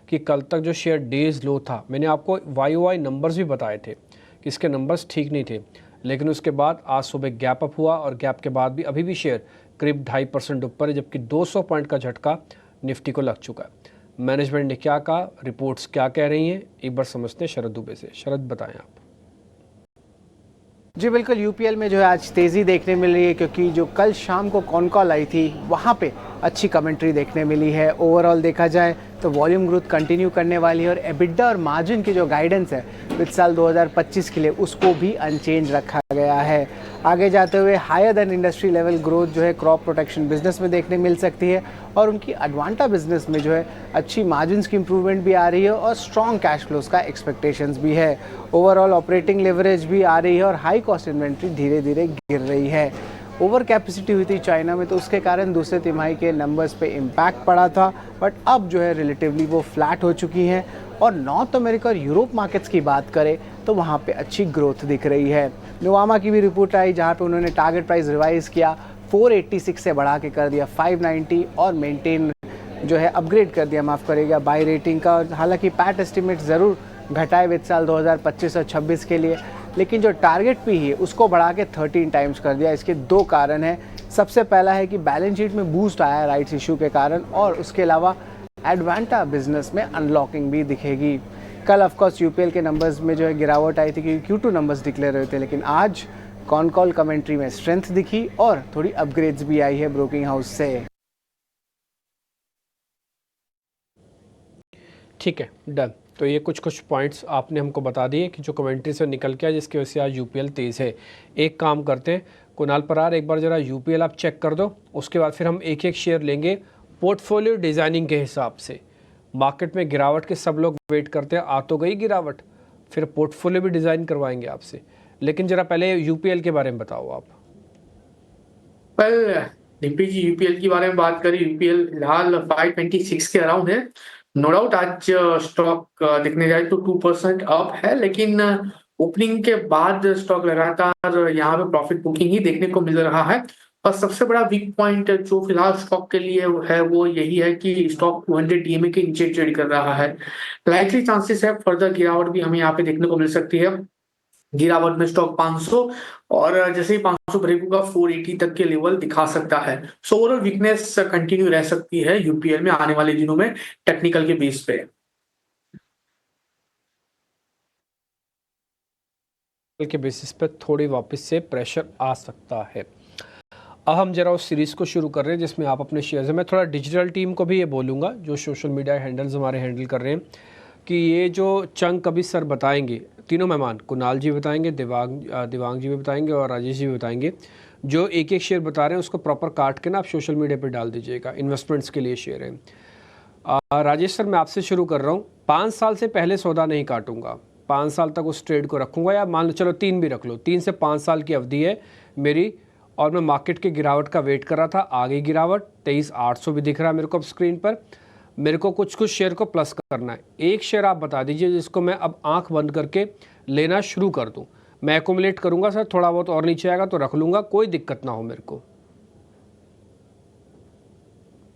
कि कल तक जो शेयर डेज लो था, मैंने आपको YOY नंबर्स भी बताए थे कि इसके नंबर्स ठीक नहीं थे, लेकिन उसके बाद आज सुबह गैप अप हुआ, और गैप के बाद भी अभी भी शेयर करीब 2.5% ऊपर है, जबकि 200 पॉइंट का झटका निफ्टी को लग चुका है। मैनेजमेंट ने क्या कहा, रिपोर्ट्स क्या कह रही हैं, एक बार समझते हैं शरद दुबे से। शरद, बताएं आप। जी बिल्कुल, यूपीएल में जो है आज तेज़ी देखने मिल रही है, क्योंकि जो कल शाम को कॉन कॉल आई थी वहाँ पे अच्छी कमेंट्री देखने मिली है। ओवरऑल देखा जाए तो वॉल्यूम ग्रोथ कंटिन्यू करने वाली है, और एबिटा और मार्जिन की जो गाइडेंस है वित्त साल 2025 के लिए उसको भी अनचेंज रखा गया है। आगे जाते हुए higher than industry level growth जो है क्रॉप प्रोटेक्शन बिजनेस में देखने मिल सकती है, और उनकी अडवांटा बिजनेस में जो है अच्छी मार्जिन्स की इंप्रूवमेंट भी आ रही है, और स्ट्रॉन्ग कैश फ्लोज का एक्सपेक्टेशंस भी है। ओवरऑल ऑपरेटिंग लेवरेज भी आ रही है, और हाई कॉस्ट इन्वेंट्री धीरे धीरे गिर रही है। ओवर कैपेसिटी हुई थी चाइना में, तो उसके कारण दूसरे तिमाही के नंबर्स पे इम्पैक्ट पड़ा था, बट अब जो है रिलेटिवली वो फ्लैट हो चुकी हैं। और नॉर्थ अमेरिका और यूरोप मार्केट्स की बात करें तो वहाँ पे अच्छी ग्रोथ दिख रही है। नोवामा की भी रिपोर्ट आई जहाँ पे उन्होंने टारगेट प्राइस रिवाइज किया, 486 से बढ़ा के कर दिया 590 और मेंटेन जो है अपग्रेड कर दिया, माफ़ करिएगा, बाय रेटिंग का। हालांकि पैट एस्टिमेट ज़रूर घटाए वित्त साल 2025 और 26 के लिए, लेकिन जो टारगेट पी है उसको बढ़ा के 13 टाइम्स कर दिया। इसके दो कारण हैं। सबसे पहला है कि बैलेंस शीट में बूस्ट आया राइट्स इशू के कारण, और उसके अलावा एडवांटा बिजनेस में अनलॉकिंग भी दिखेगी। कल ऑफकोर्स यूपीएल के नंबर्स में जो है गिरावट आई थी क्योंकि Q2 नंबर्स डिक्लेयर हुए थे, लेकिन आज कॉन कॉल कमेंट्री में स्ट्रेंथ दिखी और थोड़ी अपग्रेड्स भी आई है ब्रोकिंग हाउस से। ठीक है, डन। तो ये कुछ पॉइंट्स आपने हमको बता दिए कि जो कमेंट्री से निकल के आया, जिसकी वजह से आज यूपीएल तेज़ है। एक काम करते हैं कुणाल परार, एक बार ज़रा यूपीएल आप चेक कर दो, उसके बाद फिर हम एक एक शेयर लेंगे पोर्टफोलियो डिज़ाइनिंग के हिसाब से। मार्केट में गिरावट के सब लोग वेट करते हैं, आ तो गई गिरावट, फिर पोर्टफोलियो भी डिज़ाइन करवाएंगे आपसे। लेकिन ज़रा पहले यूपीएल के बारे में बताओ आप। वेल डिम्पी जी, यूपीएल के बारे में बात करें, यूपीएल फिलहाल 526 के अराउंड है। नो डाउट आज स्टॉक देखने जाए तो 2% अप है, लेकिन ओपनिंग के बाद स्टॉक लगातार यहाँ पे प्रॉफिट बुकिंग ही देखने को मिल रहा है। और सबसे बड़ा वीक पॉइंट जो फिलहाल स्टॉक के लिए है वो यही है कि स्टॉक 200 डीएमए के नीचे ट्रेड कर रहा है। लाइकली चांसेस है फर्दर गिरावट भी हमें यहाँ पे देखने को मिल सकती है। गिरावट में स्टॉक 500 और जैसे ही 500 ब्रेक होगा 480 तक के लेवल दिखा सकता है। सो ओवरऑल वीकनेस कंटिन्यू रह सकती है यूपीएल में आने वाले दिनों में टेक्निकल के बेस पे। के बेसिस पे थोड़ी वापस से प्रेशर आ सकता है। अब हम जरा उस सीरीज़ को शुरू कर रहे हैं जिसमें आप अपने शेयर्स हैं। मैं थोड़ा डिजिटल टीम को भी ये बोलूँगा जो सोशल मीडिया हैंडल्स हमारे हैंडल कर रहे हैं कि ये जो चंक अभी सर बताएंगे, तीनों मेहमान कुणाल जी बताएंगे, दिवांग जी भी बताएंगे और राजेश जी भी बताएंगे। जो एक एक शेयर बता रहे हैं उसको प्रॉपर काट के ना आप सोशल मीडिया पर डाल दीजिएगा, इन्वेस्टमेंट्स के लिए शेयर हैं। राजेश सर, मैं आपसे शुरू कर रहा हूँ। 5 साल से पहले सौदा नहीं काटूंगा, 5 साल तक उस ट्रेड को रखूंगा, या मान लो चलो 3 भी रख लो, 3 से 5 साल की अवधि है मेरी, और मैं मार्केट के गिरावट का वेट कर रहा था। आगे गिरावट 23,800 भी दिख रहा है मेरे को अब स्क्रीन पर। मेरे को कुछ शेयर को प्लस करना है। एक शेयर आप बता दीजिए जिसको मैं अब आंख बंद करके लेना शुरू कर दूं। मैं एकुमुलेट करूंगा सर, थोड़ा बहुत और नीचे आएगा तो रख लूंगा, कोई दिक्कत ना हो मेरे को।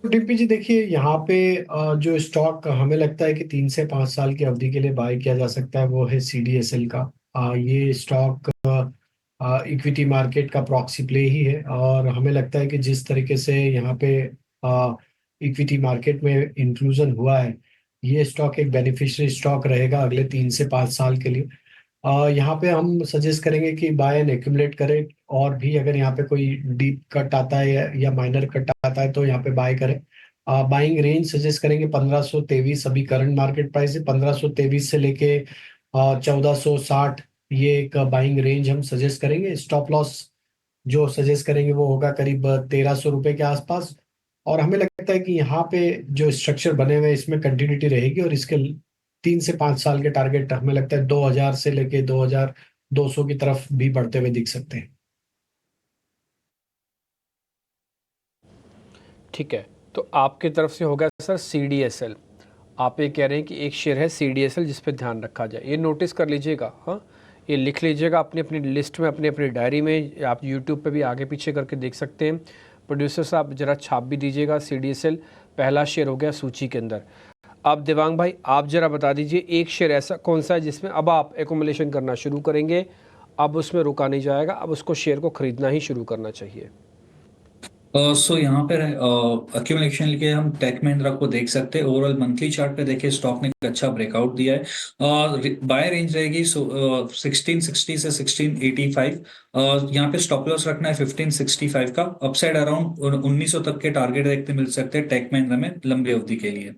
डीपी जी देखिए, यहाँ पे जो स्टॉक हमें लगता है कि 3 से 5 साल की अवधि के लिए बाय किया जा सकता है वो है CDSL का। ये स्टॉक इक्विटी मार्केट का प्रॉक्सी प्ले ही है, और हमें लगता है कि जिस तरीके से यहाँ पे इक्विटी मार्केट में इंक्लूजन हुआ है, ये स्टॉक एक बेनिफिशियरी स्टॉक रहेगा अगले 3 से 5 साल के लिए। यहाँ पे हम सजेस्ट करेंगे कि बाय एंड एक्यूमुलेट करें, और भी अगर यहाँ पे कोई डीप कट आता है या माइनर कट आता है तो यहाँ पे बाय करें। बाइंग रेंज सजेस्ट करेंगे 1523, अभी करंट मार्केट प्राइस है 1523 से लेके 1460, ये एक बाइंग रेंज हम सजेस्ट करेंगे। स्टॉप लॉस जो सजेस्ट करेंगे वो होगा करीब 1300 रुपए के आसपास। और हमें लगता है कि यहाँ पे जो स्ट्रक्चर बने हुए हैं इसमें कंटिन्यूटी रहेगी, और इसके 3 से 5 साल के टारगेट हमें लगता है 2000 से लेके 2200 की तरफ भी बढ़ते हुए दिख सकते हैं। ठीक है, तो आपकी तरफ से होगा सर CDSL। आप ये कह रहे हैं कि एक शेयर है CDSL जिस पे ध्यान रखा जाए, ये नोटिस कर लीजिएगा। हाँ, ये लिख लीजिएगा अपनी अपनी लिस्ट में, अपनी अपनी डायरी में। आप यूट्यूब पे भी आगे पीछे करके देख सकते हैं। प्रोड्यूसर साहब ज़रा छाप भी दीजिएगा। CDSL पहला शेयर हो गया सूची के अंदर। अब दिवांग भाई आप ज़रा बता दीजिए एक शेयर ऐसा कौन सा है जिसमें अब आप एकोमुलेशन करना शुरू करेंगे, अब उसमें रुका नहीं जाएगा, अब उसको शेयर को ख़रीदना ही शुरू करना चाहिए। सो यहाँ पे अक्यूमुलेशन के हम टेक महिंद्रा को देख सकते हैं। ओवरऑल मंथली चार्ट पे देखिए स्टॉक ने एक अच्छा ब्रेकआउट दिया है। बाय रेंज रहेगी 1660 से 1685। यहाँ पे स्टॉप लॉस रखना है 1565 का। अपसाइड अराउंड 1900 तक के टारगेट देखते मिल सकते हैं टेक महिंद्रा में लंबी अवधि के लिए।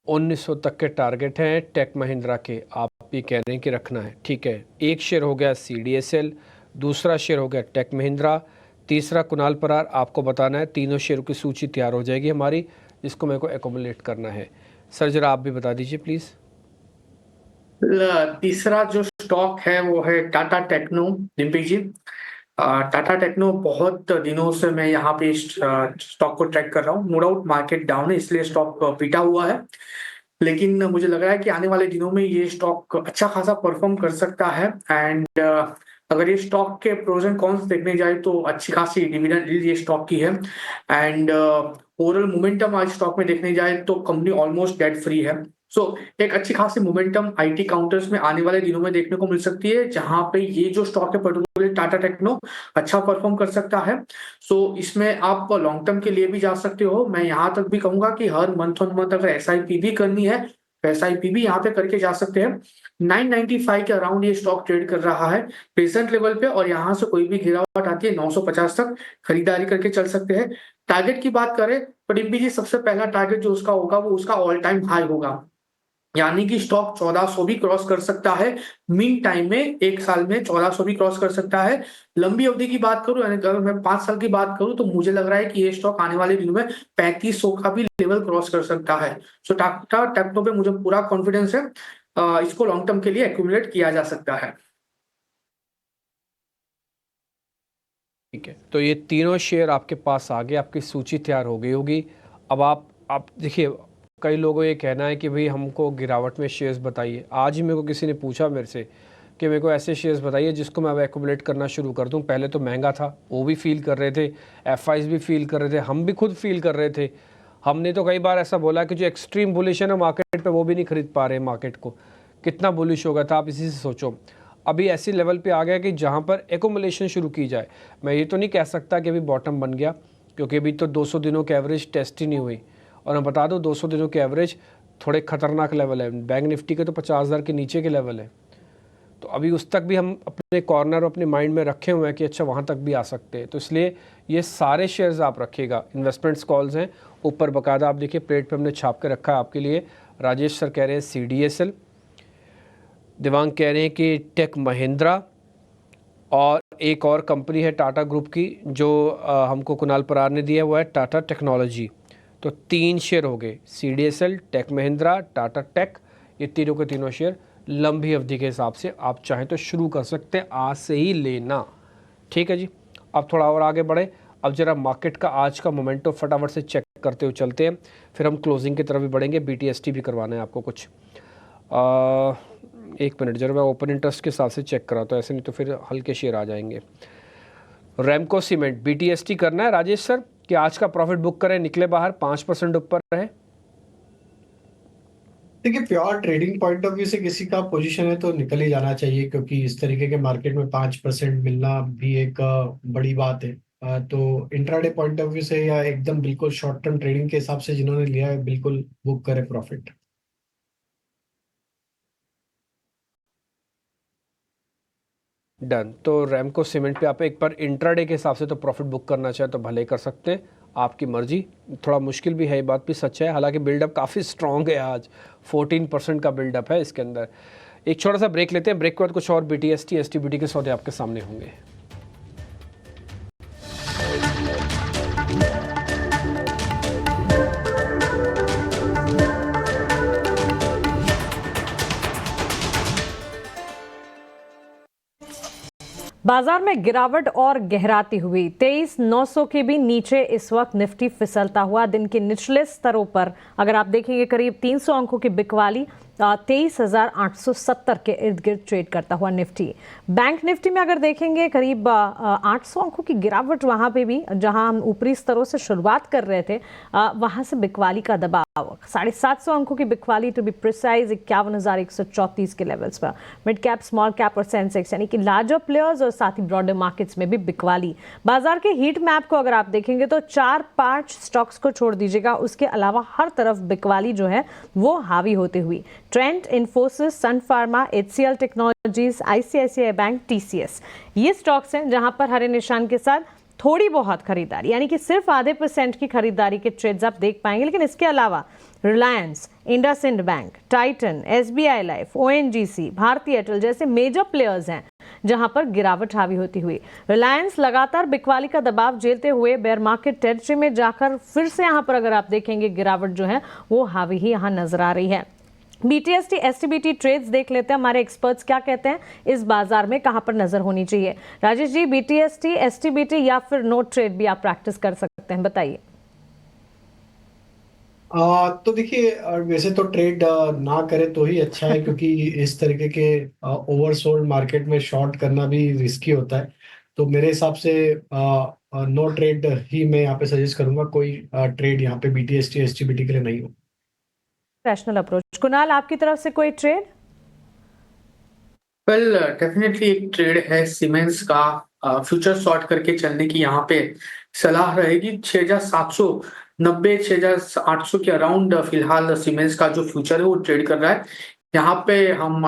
1900 तक के टारगेट हैं टेक महिंद्रा के, आप ये कह रहे हैं कि रखना है। ठीक है, एक शेयर हो गया CDSL, दूसरा शेयर हो गया टेक महिंद्रा, तीसरा कुणाल परार आपको बताना है। तीनों शेयरों की सूची तैयार हो जाएगी हमारी, जिसको मेरे को एकोमुलेट करना है। सर जरा आप भी बता दीजिए प्लीज़। तीसरा जो स्टॉक है वो है टाटा टेक्नो, डिम्पी जी। टाटा टेक्नो बहुत दिनों से मैं यहाँ पे स्टॉक को ट्रैक कर रहा हूँ। नो डाउट मार्केट डाउन है इसलिए स्टॉक पीटा हुआ है, लेकिन मुझे लग रहा है कि आने वाले दिनों में ये स्टॉक अच्छा खासा परफॉर्म कर सकता है। एंड अगर ये स्टॉक के प्रोज एंड कॉन्स देखने जाए तो अच्छी खासी डिविडेंड यील्ड ये स्टॉक की है। एंड ओवरऑल मोमेंटम आज स्टॉक में देखने जाए तो कंपनी ऑलमोस्ट डेट फ्री है। सो एक अच्छी खासी मोमेंटम आईटी काउंटर्स में आने वाले दिनों में देखने को मिल सकती है, जहां पे ये जो स्टॉक है पर्टिकुलरली टाटा टेक्नो अच्छा परफॉर्म कर सकता है। सो इसमें आप लॉन्ग टर्म के लिए भी जा सकते हो। मैं यहाँ तक भी कहूंगा कि हर मंथ ऑन मंथ अगर एसआईपी भी करनी है तो एसआईपी भी यहाँ पे करके जा सकते हैं। 995 के अराउंड ये स्टॉक ट्रेड कर रहा है प्रेजेंट लेवल पे, और यहाँ से कोई भी गिरावट आती है 950 तक खरीदारी करके चल सकते हैं। टारगेट की बात करें तो डिम्पी जी सबसे पहला टारगेट जो उसका होगा वो उसका ऑल टाइम हाई होगा, यानी कि स्टॉक 1400 भी क्रॉस कर सकता है। मीन टाइम में एक साल में 1400 भी क्रॉस कर सकता है। लंबी अवधि की बात करूं, यानी अगर मैं 5 साल की बात करूं तो मुझे लग रहा है कि ये स्टॉक आने वाले दिनों में 3500 का भी लेवल क्रॉस कर सकता है। सो टाटा टेक्नो पे मुझे पूरा कॉन्फिडेंस है, इसको लॉन्ग टर्म के लिए एक्यूमुलेट किया जा सकता है। ठीक है, तो ये तीनों शेयर आपके पास आ गए, आपकी सूची तैयार हो गई होगी। अब आप देखिए, कई लोगों ये कहना है कि भाई हमको गिरावट में शेयर्स बताइए। आज ही मेरे को किसी ने पूछा मेरे से कि मेरे को ऐसे शेयर्स बताइए जिसको मैं अब एक्यूमुलेट करना शुरू कर दूं। पहले तो महंगा था, वो भी फील कर रहे थे, एफआईज भी फील कर रहे थे, हम भी खुद फील कर रहे थे। हमने तो कई बार ऐसा बोला कि जो एक्सट्रीम बुलिश है ना मार्केट पे, वो भी नहीं खरीद पा रहे मार्केट को। कितना बुलिश होगा था आप इसी से सोचो। अभी ऐसी लेवल पे आ गया कि जहाँ पर एक्यूमुलेशन शुरू की जाए। मैं ये तो नहीं कह सकता कि अभी बॉटम बन गया, क्योंकि अभी तो 200 दिनों की एवरेज टेस्ट ही नहीं हुई। और मैं बता दूं 200 दिनों के एवरेज थोड़े खतरनाक लेवल है। बैंक निफ्टी के तो 50,000 के नीचे के लेवल है। तो अभी उस तक भी हम अपने कॉर्नर अपने माइंड में रखे हुए हैं कि अच्छा वहाँ तक भी आ सकते हैं। तो इसलिए ये सारे शेयर्स आप रखिएगा। इन्वेस्टमेंट्स कॉल्स हैं ऊपर बकायदा, आप देखिए प्लेट पे हमने छाप के रखा है आपके लिए। राजेश सर कह रहे हैं CDSL, दिवांग कह रहे हैं कि टेक महिंद्रा, और एक और कंपनी है टाटा ग्रुप की जो हमको कुणाल परार ने दिया है, वो है टाटा टेक्नोलॉजी। तो 3 शेयर हो गए, CDSL, tech Mahindra, Tata tech. ये तीनों के तीनों शेयर लंबी अवधि के हिसाब से आप चाहें तो शुरू कर सकते हैं, आज से ही लेना। ठीक है जी, अब थोड़ा और आगे बढ़े। अब जरा मार्केट का आज का मोमेंटो फटाफट से चेक करते हुए चलते हैं, फिर हम क्लोजिंग की तरफ भी बढ़ेंगे। BTST भी करवाना है आपको कुछ। 1 मिनट जरा मैं ओपन इंटरेस्ट के हिसाब से चेक करा, तो ऐसे नहीं तो फिर हल्के शेयर आ जाएंगे। रैमको सीमेंट, BTST करना है राजेश सर कि आज का प्रॉफिट बुक करें, निकले बाहर 5% ऊपर रहे। देखिए, pure trading point of view से किसी का पोजीशन है तो निकल ही जाना चाहिए, क्योंकि इस तरीके के मार्केट में 5% मिलना भी एक बड़ी बात है। तो इंट्राडे पॉइंट ऑफ व्यू से या एकदम बिल्कुल शॉर्ट टर्म ट्रेडिंग के हिसाब से जिन्होंने लिया है, बिल्कुल बुक करे प्रॉफिट। डन। तो रैमको सीमेंट पे आप एक बार इंट्राडे के हिसाब से तो प्रॉफिट बुक करना चाहे तो भले कर सकते हैं, आपकी मर्जी। थोड़ा मुश्किल भी है, ये बात भी सच है, हालांकि बिल्डअप काफ़ी स्ट्रॉन्ग है। आज 14% का बिल्डअप है इसके अंदर। एक छोटा सा ब्रेक लेते हैं, ब्रेक के बाद कुछ और BTST STBT के सौदे आपके सामने होंगे। बाजार में गिरावट और गहराती हुई, 23,900 के भी नीचे इस वक्त निफ्टी फिसलता हुआ दिन के निचले स्तरों पर अगर आप देखेंगे करीब 300 अंकों की बिकवाली 23,870 के इर्द गिर्द ट्रेड करता हुआ निफ्टी। बैंक निफ्टी में अगर देखेंगे करीब 800 अंकों की गिरावट, वहां पे भी जहां हम ऊपरी स्तरों से शुरुआत कर रहे थे वहां से बिकवाली का दबाव 750 अंकों की बिकवाली, टू बी प्रिसाइज 51,134 के लेवल्स पर। मिड कैप, स्मॉल कैप और सेंसेक्स यानी कि लार्जर प्लेयर्स और साथ ही ब्रॉडर मार्केट्स में भी बिकवाली। बाजार के हीट मैप को अगर आप देखेंगे तो 4-5 स्टॉक्स को छोड़ दीजिएगा, उसके अलावा हर तरफ बिकवाली जो है वो हावी होते हुई। Trent, Infosys, Sun Pharma, HCL technologies, ICICI bank, TCS, ये स्टॉक्स हैं जहां पर हरे निशान के साथ थोड़ी बहुत खरीदारी, यानी कि सिर्फ आधे % की खरीदारी के ट्रेड्स आप देख पाएंगे। लेकिन इसके अलावा Reliance, IndusInd bank, Titan, SBI life, ONGC, Bharti Airtel जैसे मेजर प्लेयर्स हैं जहां पर गिरावट हावी होती हुई। रिलायंस लगातार बिकवाली का दबाव झेलते हुए बेयर मार्केट टेरिटरी में जाकर फिर से यहां पर अगर आप देखेंगे गिरावट जो है वो हावी ही यहां नजर आ रही है। BTST STBT ट्रेड्स देख लेते हैं, हमारे एक्सपर्ट्स क्या कहते हैं इस बाजार में कहां पर नजर होनी चाहिए। राजेश जी, BTST STBT या फिर नो ट्रेड भी आप प्रैक्टिस कर सकते हैं, बताइए। तो देखिए, वैसे तो ट्रेड ना करे तो ही अच्छा है, क्योंकि इस तरीके के ओवरसोल्ड मार्केट में शॉर्ट करना भी रिस्की होता है। तो मेरे हिसाब से नो ट्रेड ही मैं यहाँ पे सजेस्ट करूंगा, कोई ट्रेड यहाँ पे BTST STBT के लिए नहीं हो। Rational approach. कुणाल, आपकी तरफ से कोई ट्रेड? वेल डेफिनेटली एक ट्रेड है सीमेंस का, फ्यूचर शॉर्ट करके चलने की यहाँ पे सलाह रहेगी। 6,790 6,800 के अराउंड फिलहाल सीमेंस का जो फ्यूचर है वो ट्रेड कर रहा है। यहाँ पे हम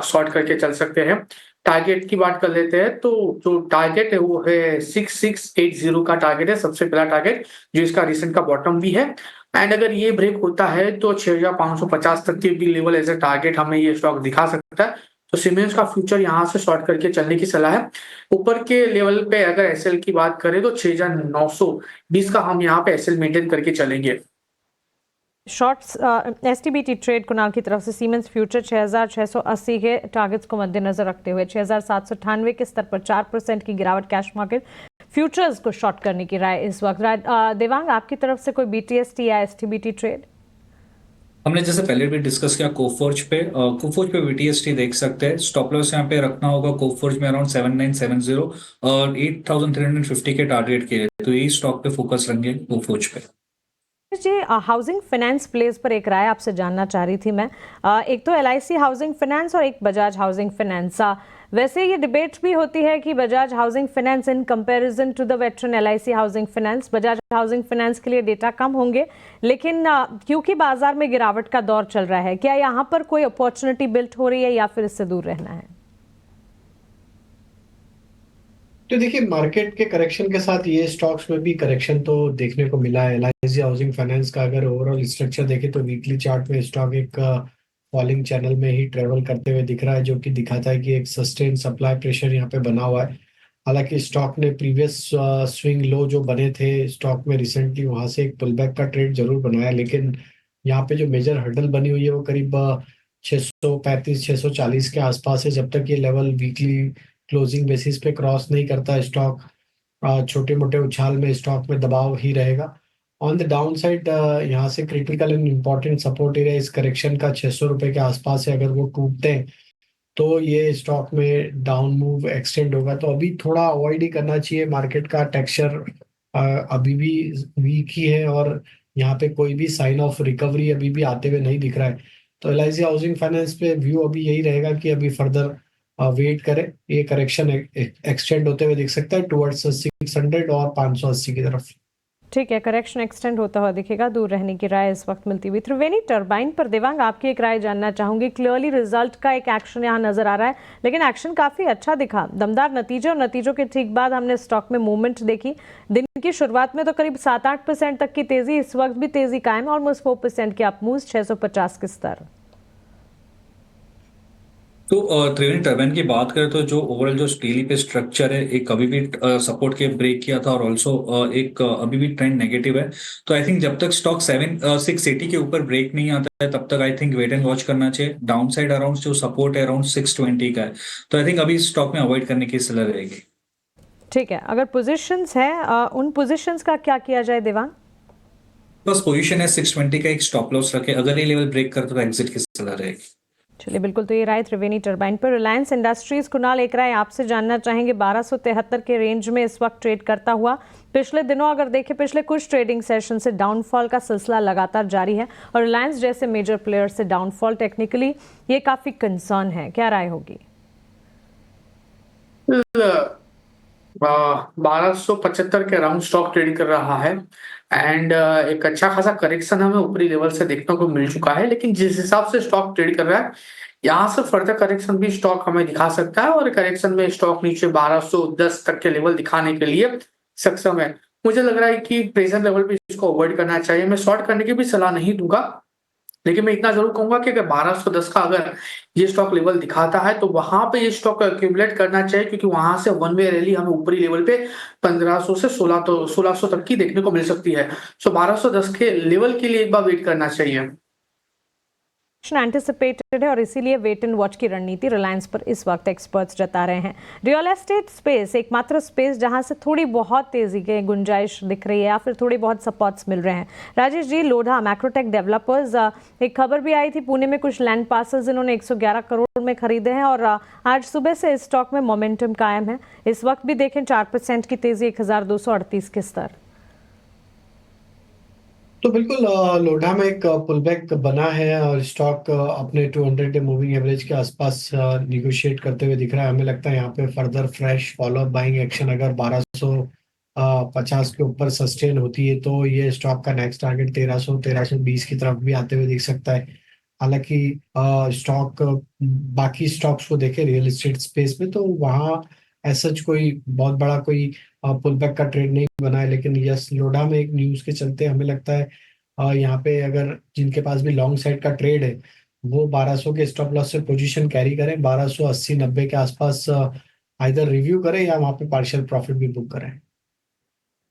शॉर्ट करके चल सकते हैं। टारगेट की बात कर लेते हैं तो जो टारगेट है वो है 6680 का टारगेट है, सबसे पहला टारगेट, जो इसका रिसेंट का बॉटम भी है। एंड अगर ये ब्रेक होता है तो 6,550 तक के भी लेवल एज ए टारगेट हमें ये स्टॉक दिखा सकता है। तो सीमेंस का फ्यूचर यहाँ से शॉर्ट करके चलने की सलाह है। ऊपर के लेवल पे अगर एसएल की बात करें तो 6,920 का हम यहाँ पे एसएल मेंटेन करके चलेंगे। शॉर्ट्स STBT ट्रेड कुणाल की तरफ से सीमेंस फ्यूचर 6,680 के टारगेट्स को मद्देनजर रखते हुए 6,798 के स्तर पर 4% की गिरावट, कैश मार्केट फ्यूचर्स को शॉर्ट करने की राय इस वक्त। देवांग, आपकी तरफ से कोई BTST या STBT ट्रेड? हमने जैसे पहले भी डिस्कस किया कोफोर्ज पे BTST देख सकते हैं। स्टॉप लॉस यहाँ पे रखना होगा कोफोर्ज में अराउंड 7,970 और 8,350 के टारगेट के लिए, तो यही स्टॉक पे फोकस रखेंगे कोफोर्ज पे। जी, हाउसिंग फाइनेंस प्लेस पर एक राय आपसे जानना चाह रही थी मैं। एक तो LIC हाउसिंग फाइनेंस और एक बजाज हाउसिंग फाइनेंस। वैसे ये डिबेट भी होती है कि Bajaj housing finance in comparison to the veteran LIC housing finance, Bajaj housing finance के लिए डेटा कम होंगे, लेकिन क्योंकि बाजार में गिरावट का दौर चल रहा है, क्या यहाँ पर कोई अपॉर्चुनिटी बिल्ट हो रही है या फिर इससे दूर रहना है? तो देखिए, मार्केट के करेक्शन के साथ ये स्टॉक्स में भी करेक्शन तो देखने को मिला है। LIC हाउसिंग फाइनेंस का अगर ओवरऑल स्ट्रक्चर देखें तो वीकली चार्ट में स्टॉक एक फॉलिंग चैनल में ही ट्रेवल करते हुए दिख रहा है, जो कि दिखाता है कि एक सस्टेन सप्लाई प्रेशर यहाँ पे बना हुआ है। हालांकि स्टॉक ने प्रीवियस स्विंग लो जो बने थे स्टॉक में रिसेंटली, वहां से एक पुलबैक का ट्रेड जरूर बनाया, लेकिन यहाँ पे जो मेजर हर्डल बनी हुई है वो करीब 635 640 के आसपास है। जब तक ये लेवल वीकली क्लोजिंग बेसिस पे क्रॉस नहीं करता, स्टॉक छोटे मोटे उछाल में स्टॉक में दबाव ही रहेगा। ऑन द डाउन साइड यहाँ से critical and important support area इस करेक्शन का 600 रुपए के आसपास है। अगर वो टूटते हैं तो ये स्टॉक में डाउन मूव एक्सटेंड होगा। तो अभी थोड़ा अवॉइड ही करना चाहिए। मार्केट का टेक्सचर अभी भी वीक ही है और यहाँ पे कोई भी साइन ऑफ रिकवरी अभी भी आते हुए नहीं दिख रहा है। तो LIC हाउसिंग फाइनेंस पे व्यू अभी यही रहेगा कि अभी फर्दर वेट करें। ये करेक्शन एक्सटेंड होते हुए दिख सकता है टुवर्ड्स 600 और 580 की तरफ। ठीक है, करेक्शन एक्सटेंड होता हुआ दिखेगा, दूर रहने की राय इस वक्त मिलती हुई। त्रिवेणी टरबाइन पर देवांग, आपकी एक राय जानना चाहूंगी। क्लियरली रिजल्ट का एक एक्शन यहाँ नजर आ रहा है, लेकिन एक्शन काफी अच्छा दिखा, दमदार नतीजे, और नतीजों के ठीक बाद हमने स्टॉक में मूवमेंट देखी। दिन की शुरुआत में तो करीब 7-8% तक की तेजी, इस वक्त भी तेजी कायम, ऑलमोस्ट 4% की अपमूव 650 के स्तर। तो त्रिवेणी टर्बाइन की बात करें तो जो ओवरऑल जो स्टीली पे स्ट्रक्चर है, एक अभी भी सपोर्ट के ब्रेक किया था और ऑल्सो एक अभी भी ट्रेंड नेगेटिव है। तो आई थिंक जब तक स्टॉक 680 के ऊपर ब्रेक नहीं आता है तब तक I think wait and watch करना चाहिए। डाउन साइड अराउंड जो सपोर्ट है अराउंड 620 का है, तो आई थिंक अभी स्टॉक में अवॉइड करने की सलाह रहेगी। ठीक है, अगर पोजिशंस है उन पोजिशंस का क्या किया जाए देवांग? बस पोजीशन है 620 का, एक स्टॉप लॉस रखे, अगर ये लेवल ब्रेक करता तो एग्जिट की सलाह रहेगी। चलिए, बिल्कुल। तो ये राय त्रिवेणी टरबाइन पर। रिलायंस इंडस्ट्रीज, कुणाल एक राय आपसे जानना चाहेंगे। 1273 के रेंज में इस वक्त ट्रेड करता हुआ, पिछले दिनों अगर देखें, पिछले कुछ ट्रेडिंग सेशन से डाउनफॉल का सिलसिला लगातार जारी है और रिलायंस जैसे मेजर प्लेयर से डाउनफॉल टेक्निकली ये काफी कंसर्न है, क्या राय होगी? 1275 के अराउंड स्टॉक ट्रेड कर रहा है एंड एक अच्छा खासा करेक्शन हमें ऊपरी लेवल से देखने को मिल चुका है, लेकिन जिस हिसाब से स्टॉक ट्रेड कर रहा है यहाँ से फर्दर करेक्शन भी स्टॉक हमें दिखा सकता है और करेक्शन में स्टॉक नीचे 1210 तक के लेवल दिखाने के लिए सक्षम है। मुझे लग रहा है कि प्रेजेंट लेवल पे इसको अवॉइड करना चाहिए। मैं शॉर्ट करने की भी सलाह नहीं दूंगा, लेकिन मैं इतना जरूर कहूंगा कि अगर 1210 का अगर ये स्टॉक लेवल दिखाता है तो वहां पे ये स्टॉक एक्यूमुलेट करना चाहिए, क्योंकि वहां से वन वे रैली हमें ऊपरी लेवल पे 1500 से 1600 तक की देखने को मिल सकती है। सो 1210 के लेवल के लिए एक बार वेट करना चाहिए। एंटिसिपेटेड है और इसीलिए वेट एंड वॉच की रणनीति रिलायंस पर इस वक्त एक्सपर्ट्स जता रहे हैं। रियल एस्टेट स्पेस एकमात्र स्पेस जहां से थोड़ी बहुत तेजी की गुंजाइश दिख रही है या फिर थोड़ी बहुत सपोर्ट्स मिल रहे हैं। राजेश जी, लोढ़ा मैक्रोटेक डेवलपर्स, एक खबर भी आई थी पुणे में कुछ लैंड पार्सल्स इन्होंने 111 करोड़ में खरीदे हैं और आज सुबह से इस स्टॉक में मोमेंटम कायम है। इस वक्त भी देखें 4% की तेजी 1238 के स्तर। तो बिल्कुल लोढ़ा में एक पुलबैक बना है और स्टॉक अपने 200 डे मूविंग एवरेज के आसपास निगोशिएट करते हुए दिख रहा है। हमें लगता है यहाँ पे further fresh follow up buying action अगर 1250 के ऊपर सस्टेन होती है तो ये स्टॉक का नेक्स्ट टारगेट 1300-1320 की तरफ भी आते हुए दिख सकता है। हालांकि स्टॉक बाकी स्टॉक्स को देखे रियल एस्टेट स्पेस में तो वहाँ ऐसा कोई बहुत बड़ा कोई पुलबैक का ट्रेड नहीं बना है, लेकिन यस लोढ़ा में एक न्यूज के चलते हमें लगता है यहाँ पे अगर जिनके पास भी लॉन्ग साइड का ट्रेड है वो 1200 के स्टॉप लॉस से पोजीशन कैरी करें, 1280-90 के आसपास आइदर रिव्यू करें या वहाँ पे पार्शियल प्रॉफिट भी बुक करें।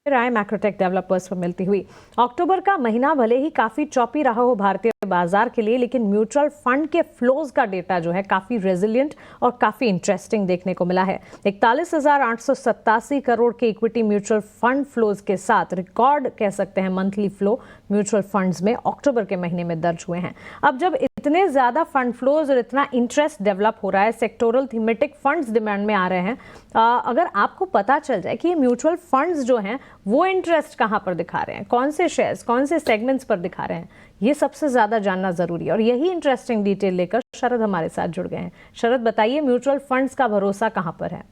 राय मैक्रोटेक डेवलपर्स पर मिलती हुई। अक्टूबर का महीना भले ही काफी चौपी रहा हो भारतीय बाजार के लिए, लेकिन म्यूचुअल फंड के फ्लोज का डेटा जो है काफी रेजिलिएंट और काफी इंटरेस्टिंग देखने को मिला है। 41,887 करोड़ के इक्विटी म्यूचुअल फंड फ्लोज के साथ रिकॉर्ड कह सकते हैं मंथली फ्लो म्यूचुअल फंड्स में अक्टूबर के महीने में दर्ज हुए हैं। अब जब इतने ज्यादा फंड फ्लोज और इतना इंटरेस्ट डेवलप हो रहा है, सेक्टोरल थीमेटिक फंड्स डिमांड में आ रहे हैं, अगर आपको पता चल जाए कि ये म्यूचुअल फंड्स जो हैं वो इंटरेस्ट कहां पर दिखा रहे हैं, कौन से शेयर्स कौन से सेगमेंट्स पर दिखा रहे हैं, ये सबसे ज्यादा जानना जरूरी है। और यही इंटरेस्टिंग डिटेल लेकर शरद हमारे साथ जुड़ गए हैं। शरद, बताइए म्यूचुअल फंड्स का भरोसा कहां पर है?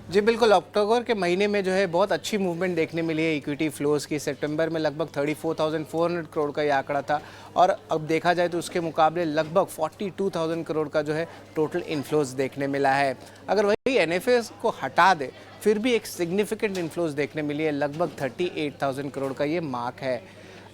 जी बिल्कुल, अक्टूबर के महीने में जो है बहुत अच्छी मूवमेंट देखने मिली है इक्विटी फ्लोज की। सितंबर में लगभग 34,400 करोड़ का ये आंकड़ा था और अब देखा जाए तो उसके मुकाबले लगभग 42,000 करोड़ का जो है टोटल इन्फ्लोज देखने मिला है। अगर वही एनएफएस को हटा दे फिर भी एक सिग्निफिकेंट इन्फ्लोज देखने मिली है, लगभग 38,000 करोड़ का ये मार्क है।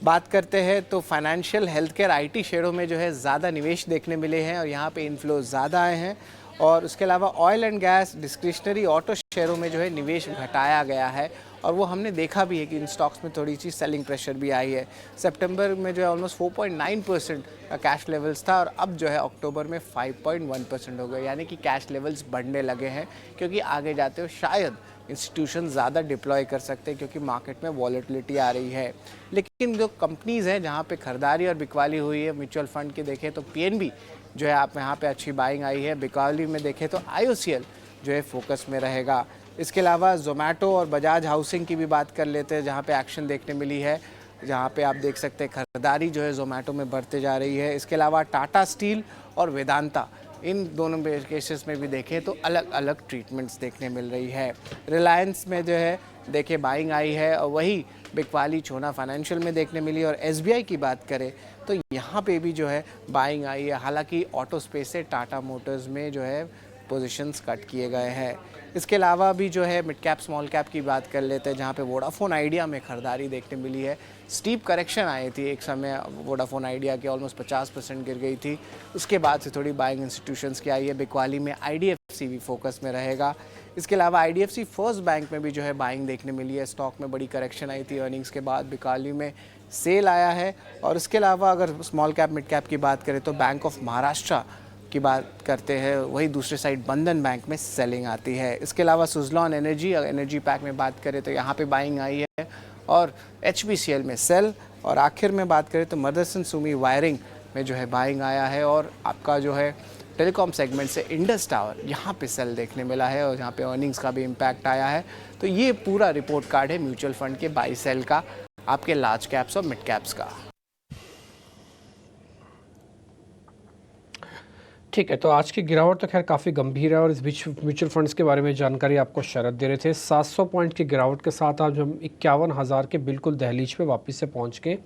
बात करते हैं तो फाइनेंशियल, हेल्थ केयर, आईटी शेयरों में जो है ज़्यादा निवेश देखने मिले हैं और यहाँ पे इन्फ्लोज ज़्यादा आए हैं। और उसके अलावा oil and gas, discretionary, auto शेयरों में जो है निवेश घटाया गया है और वो हमने देखा भी है कि इन स्टॉक्स में थोड़ी सी सेलिंग प्रेशर भी आई है। सितंबर में जो है ऑलमोस्ट 4.9% का कैश लेवल्स था और अब जो है अक्टूबर में 5.1% हो गए, यानी कि कैश लेवल्स बढ़ने लगे हैं क्योंकि आगे जाते हुए शायद इंस्टीट्यूशन ज़्यादा डिप्लॉय कर सकते हैं क्योंकि मार्केट में वॉलेटिलिटी आ रही है। लेकिन जो कंपनीज़ हैं जहाँ पे खरीदारी और बिकवाली हुई है म्यूचुअल फंड की देखें तो पीएनबी जो है आप यहाँ पे अच्छी बाइंग आई है। बिकवाली में देखें तो आईओसीएल जो है फोकस में रहेगा। इसके अलावा जोमेटो और बजाज हाउसिंग की भी बात कर लेते हैं जहाँ पे एक्शन देखने मिली है, जहाँ पे आप देख सकते हैं खरीदारी जो है जोमेटो में बढ़ते जा रही है। इसके अलावा टाटा स्टील और वेदांता, इन दोनों केसेस में भी देखें तो अलग अलग ट्रीटमेंट्स देखने मिल रही है। रिलायंस में जो है देखिए बाइंग आई है और वही बिकवाली, छोना फाइनेंशियल में देखने मिली। और एसबीआई की बात करें तो यहाँ पे भी जो है बाइंग आई है। हालांकि ऑटो स्पेस से टाटा मोटर्स में जो है पोजीशंस कट किए गए हैं। इसके अलावा भी जो है मिड कैप स्मॉल कैप की बात कर लेते हैं जहाँ पे वोडाफोन आइडिया में खरीदारी देखने मिली है। स्टीप करेक्शन आई थी एक समय, वोडाफोन आइडिया की ऑलमोस्ट 50% गिर गई थी, उसके बाद से थोड़ी बाइंग इंस्टीट्यूशंस की आई है। बिकवाली में आईडीएफसी भी फोकस में रहेगा। इसके अलावा आईडीएफसी फर्स्ट बैंक में भी जो है बाइंग देखने मिली है। स्टॉक में बड़ी करेक्शन आई थी अर्निंग्स के बाद, बिकवाली में सेल आया है। और इसके अलावा अगर स्मॉल कैप मिड कैप की बात करें तो बैंक ऑफ महाराष्ट्र की बात करते हैं, वही दूसरे साइड बंधन बैंक में सेलिंग आती है। इसके अलावा सुजलॉन एनर्जी पैक में बात करें तो यहाँ पे बाइंग आई है और एचपीसीएल में सेल। और आखिर में बात करें तो मदरसन सुमी वायरिंग में जो है बाइंग आया है। और आपका जो है टेलीकॉम सेगमेंट से इंडस टावर यहाँ पे सेल देखने मिला है और यहाँ पे अर्निंग्स का भी इम्पैक्ट आया है। तो ये पूरा रिपोर्ट कार्ड है म्यूचुअल फंड के बाई सेल का, आपके लार्ज कैप्स और मिड कैप्स का। ठीक है, तो आज की गिरावट तो खैर काफ़ी गंभीर है और इस बीच म्यूचुअल फंड्स के बारे में जानकारी आपको शरद दे रहे थे। 700 पॉइंट की गिरावट के साथ आज हम 51,000 के बिल्कुल दहलीज पे वापस से पहुंच गए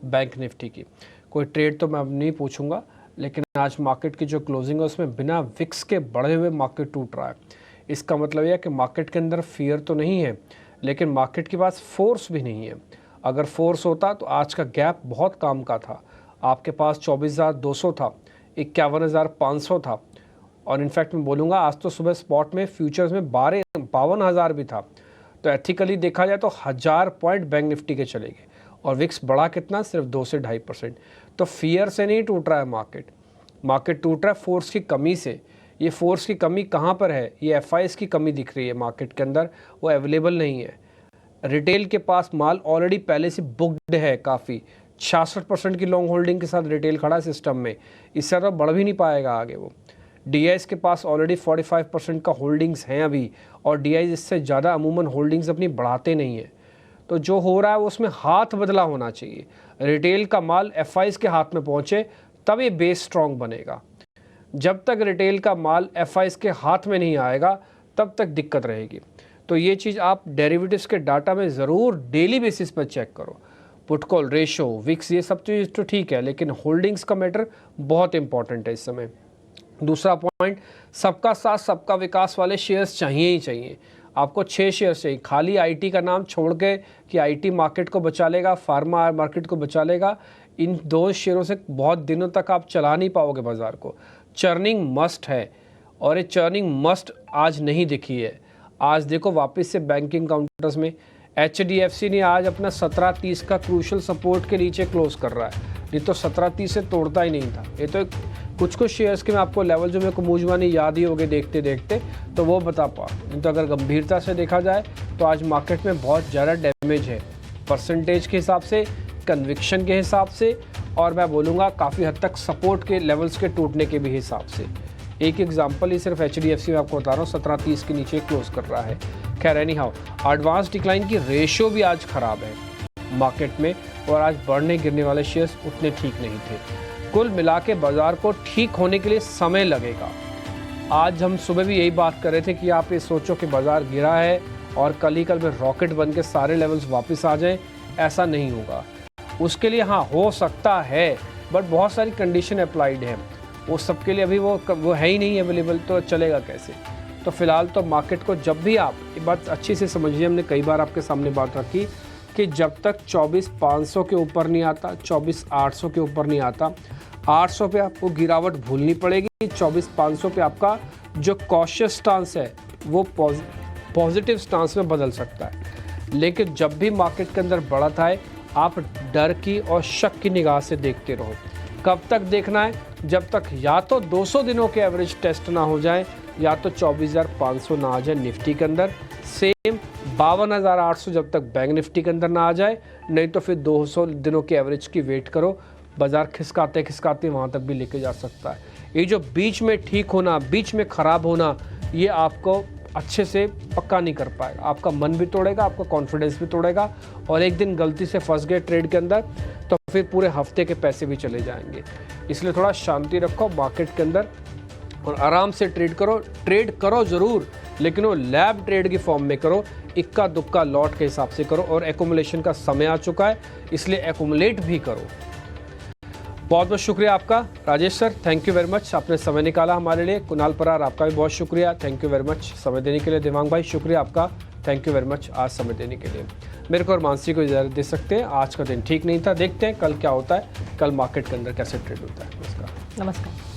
बैंक निफ्टी की। कोई ट्रेड तो मैं अब नहीं पूछूंगा, लेकिन आज मार्केट की जो क्लोजिंग है उसमें बिना विक्स के बढ़े हुए मार्केट टूट रहा है। इसका मतलब यह है कि मार्केट के अंदर फियर तो नहीं है, लेकिन मार्केट के पास फोर्स भी नहीं है। अगर फोर्स होता तो आज का गैप बहुत काम का था। आपके पास 24,200 था, 51,500 था और इनफैक्ट मैं बोलूँगा आज तो सुबह स्पॉट में फ्यूचर्स में 52,000 भी था। तो एथिकली देखा जाए तो 1000 पॉइंट बैंक निफ्टी के चले गए और विक्स बढ़ा कितना, सिर्फ 2 से 2.5%। तो फियर से नहीं टूट रहा है मार्केट टूट रहा है फोर्स की कमी से। ये फोर्स की कमी कहाँ पर है, ये एफआईएस की कमी दिख रही है मार्केट के अंदर, वो अवेलेबल नहीं है। रिटेल के पास माल ऑलरेडी पहले से बुक्ड है काफ़ी, 66% की लॉन्ग होल्डिंग के साथ रिटेल खड़ा है सिस्टम में, इससे ज़्यादा बढ़ भी नहीं पाएगा आगे वो। डीआईज के पास ऑलरेडी 45% का होल्डिंग्स हैं अभी, और डीआईज इससे ज़्यादा अमूमन होल्डिंग्स अपनी बढ़ाते नहीं हैं। तो जो हो रहा है वो उसमें हाथ बदला होना चाहिए। रिटेल का माल एफआईज के हाथ में पहुँचे तब ये बेस स्ट्रॉन्ग बनेगा। जब तक रिटेल का माल एफआईज के हाथ में नहीं आएगा तब तक दिक्कत रहेगी। तो ये चीज़ आप डेरिवेटिव्स के डाटा में ज़रूर डेली बेसिस पर चेक करो। पुट कॉल रेशो, विक्स, ये सब चीज़ तो ठीक है, लेकिन होल्डिंग्स का मैटर बहुत इंपॉर्टेंट है इस समय। दूसरा पॉइंट, सबका साथ सबका विकास वाले शेयर्स चाहिए ही चाहिए। आपको 6 शेयर्स चाहिए। खाली आईटी का नाम छोड़ के कि आईटी मार्केट को बचा लेगा, फार्मा मार्केट को बचा लेगा, इन 2 शेयरों से बहुत दिनों तक आप चला नहीं पाओगे बाज़ार को। चर्निंग मस्ट है, और ये चर्निंग मस्ट आज नहीं दिखी है। आज देखो वापस से बैंकिंग काउंटर्स में HDFC ने आज अपना 1730 का क्रूशल सपोर्ट के नीचे क्लोज कर रहा है, नहीं तो 1730 से तोड़ता ही नहीं था। ये तो कुछ शेयर्स के मैं आपको लेवल जो मेरे को मूजवानी याद ही हो गए देखते देखते, तो वो बता पा। नहीं तो अगर गंभीरता से देखा जाए तो आज मार्केट में बहुत ज़्यादा डैमेज है, परसेंटेज के हिसाब से, कन्विक्शन के हिसाब से, और मैं बोलूँगा काफ़ी हद तक सपोर्ट के लेवल्स के टूटने के भी हिसाब से। एक एग्जांपल ही सिर्फ HDFC में आपको बता रहा हूँ, 1730 के नीचे क्लोज कर रहा है। खैर एनी हाउ, एडवांस डिक्लाइन की रेशियो भी आज ख़राब है मार्केट में, और आज बढ़ने गिरने वाले शेयर्स उतने ठीक नहीं थे। कुल मिला के बाज़ार को ठीक होने के लिए समय लगेगा। आज हम सुबह भी यही बात कर रहे थे कि आप ये सोचो कि बाज़ार गिरा है और कल ही कल में रॉकेट बन के सारे लेवल्स वापस आ जाएं, ऐसा नहीं होगा। उसके लिए हाँ हो सकता है, बट बहुत सारी कंडीशन अप्लाइड है, वो सबके लिए अभी वो है ही नहीं अवेलेबल, तो चलेगा कैसे। तो फिलहाल तो मार्केट को जब भी आप, ये बात अच्छी से समझिए, हमने कई बार आपके सामने बात रखी कि जब तक 24,500 के ऊपर नहीं आता, 24,800 के ऊपर नहीं आता, 800 पे आपको गिरावट भूलनी पड़ेगी। 24,500 पे आपका जो कॉशियस स्टांस है वो पॉजिटिव स्टांस में बदल सकता है। लेकिन जब भी मार्केट के अंदर बढ़त आए, आप डर की और शक की निगाह से देखते रहो। कब तक देखना है, जब तक या तो 200 दिनों के एवरेज टेस्ट ना हो जाए, या तो 24,500 ना आ जाए निफ्टी के अंदर, सेम 52,800 जब तक बैंक निफ्टी के अंदर ना आ जाए, नहीं तो फिर 200 दिनों के एवरेज की वेट करो। बाज़ार खिसकाते खिसकाते वहाँ तक भी लेके जा सकता है। ये जो बीच में ठीक होना, बीच में ख़राब होना, ये आपको अच्छे से पक्का नहीं कर पाएगा। आपका मन भी तोड़ेगा, आपका कॉन्फिडेंस भी तोड़ेगा, और एक दिन गलती से फंस गए ट्रेड के अंदर तो फिर पूरे हफ्ते के पैसे भी चले जाएंगे। इसलिए थोड़ा शांति रखो मार्केट के अंदर और आराम से ट्रेड करो ज़रूर, लेकिन वो लैब ट्रेड की फॉर्म में करो, इक्का दुक्का लॉट के हिसाब से करो। और एक्यूमुलेशन का समय आ चुका है, इसलिए एक्यूमुलेट भी करो। बहुत बहुत शुक्रिया आपका Rajesh sir, thank you very much, आपने समय निकाला हमारे लिए। कुणाल परार, आपका भी बहुत शुक्रिया, थैंक यू वेरी मच समय देने के लिए। दिवांग भाई, शुक्रिया आपका, थैंक यू वेरी मच आज समय देने के लिए। मेरे को और मानसी को इजाज़त दे सकते हैं। आज का दिन ठीक नहीं था, देखते हैं कल क्या होता है, कल मार्केट के अंदर कैसे ट्रेड होता है। नमस्कार। नमस्कार।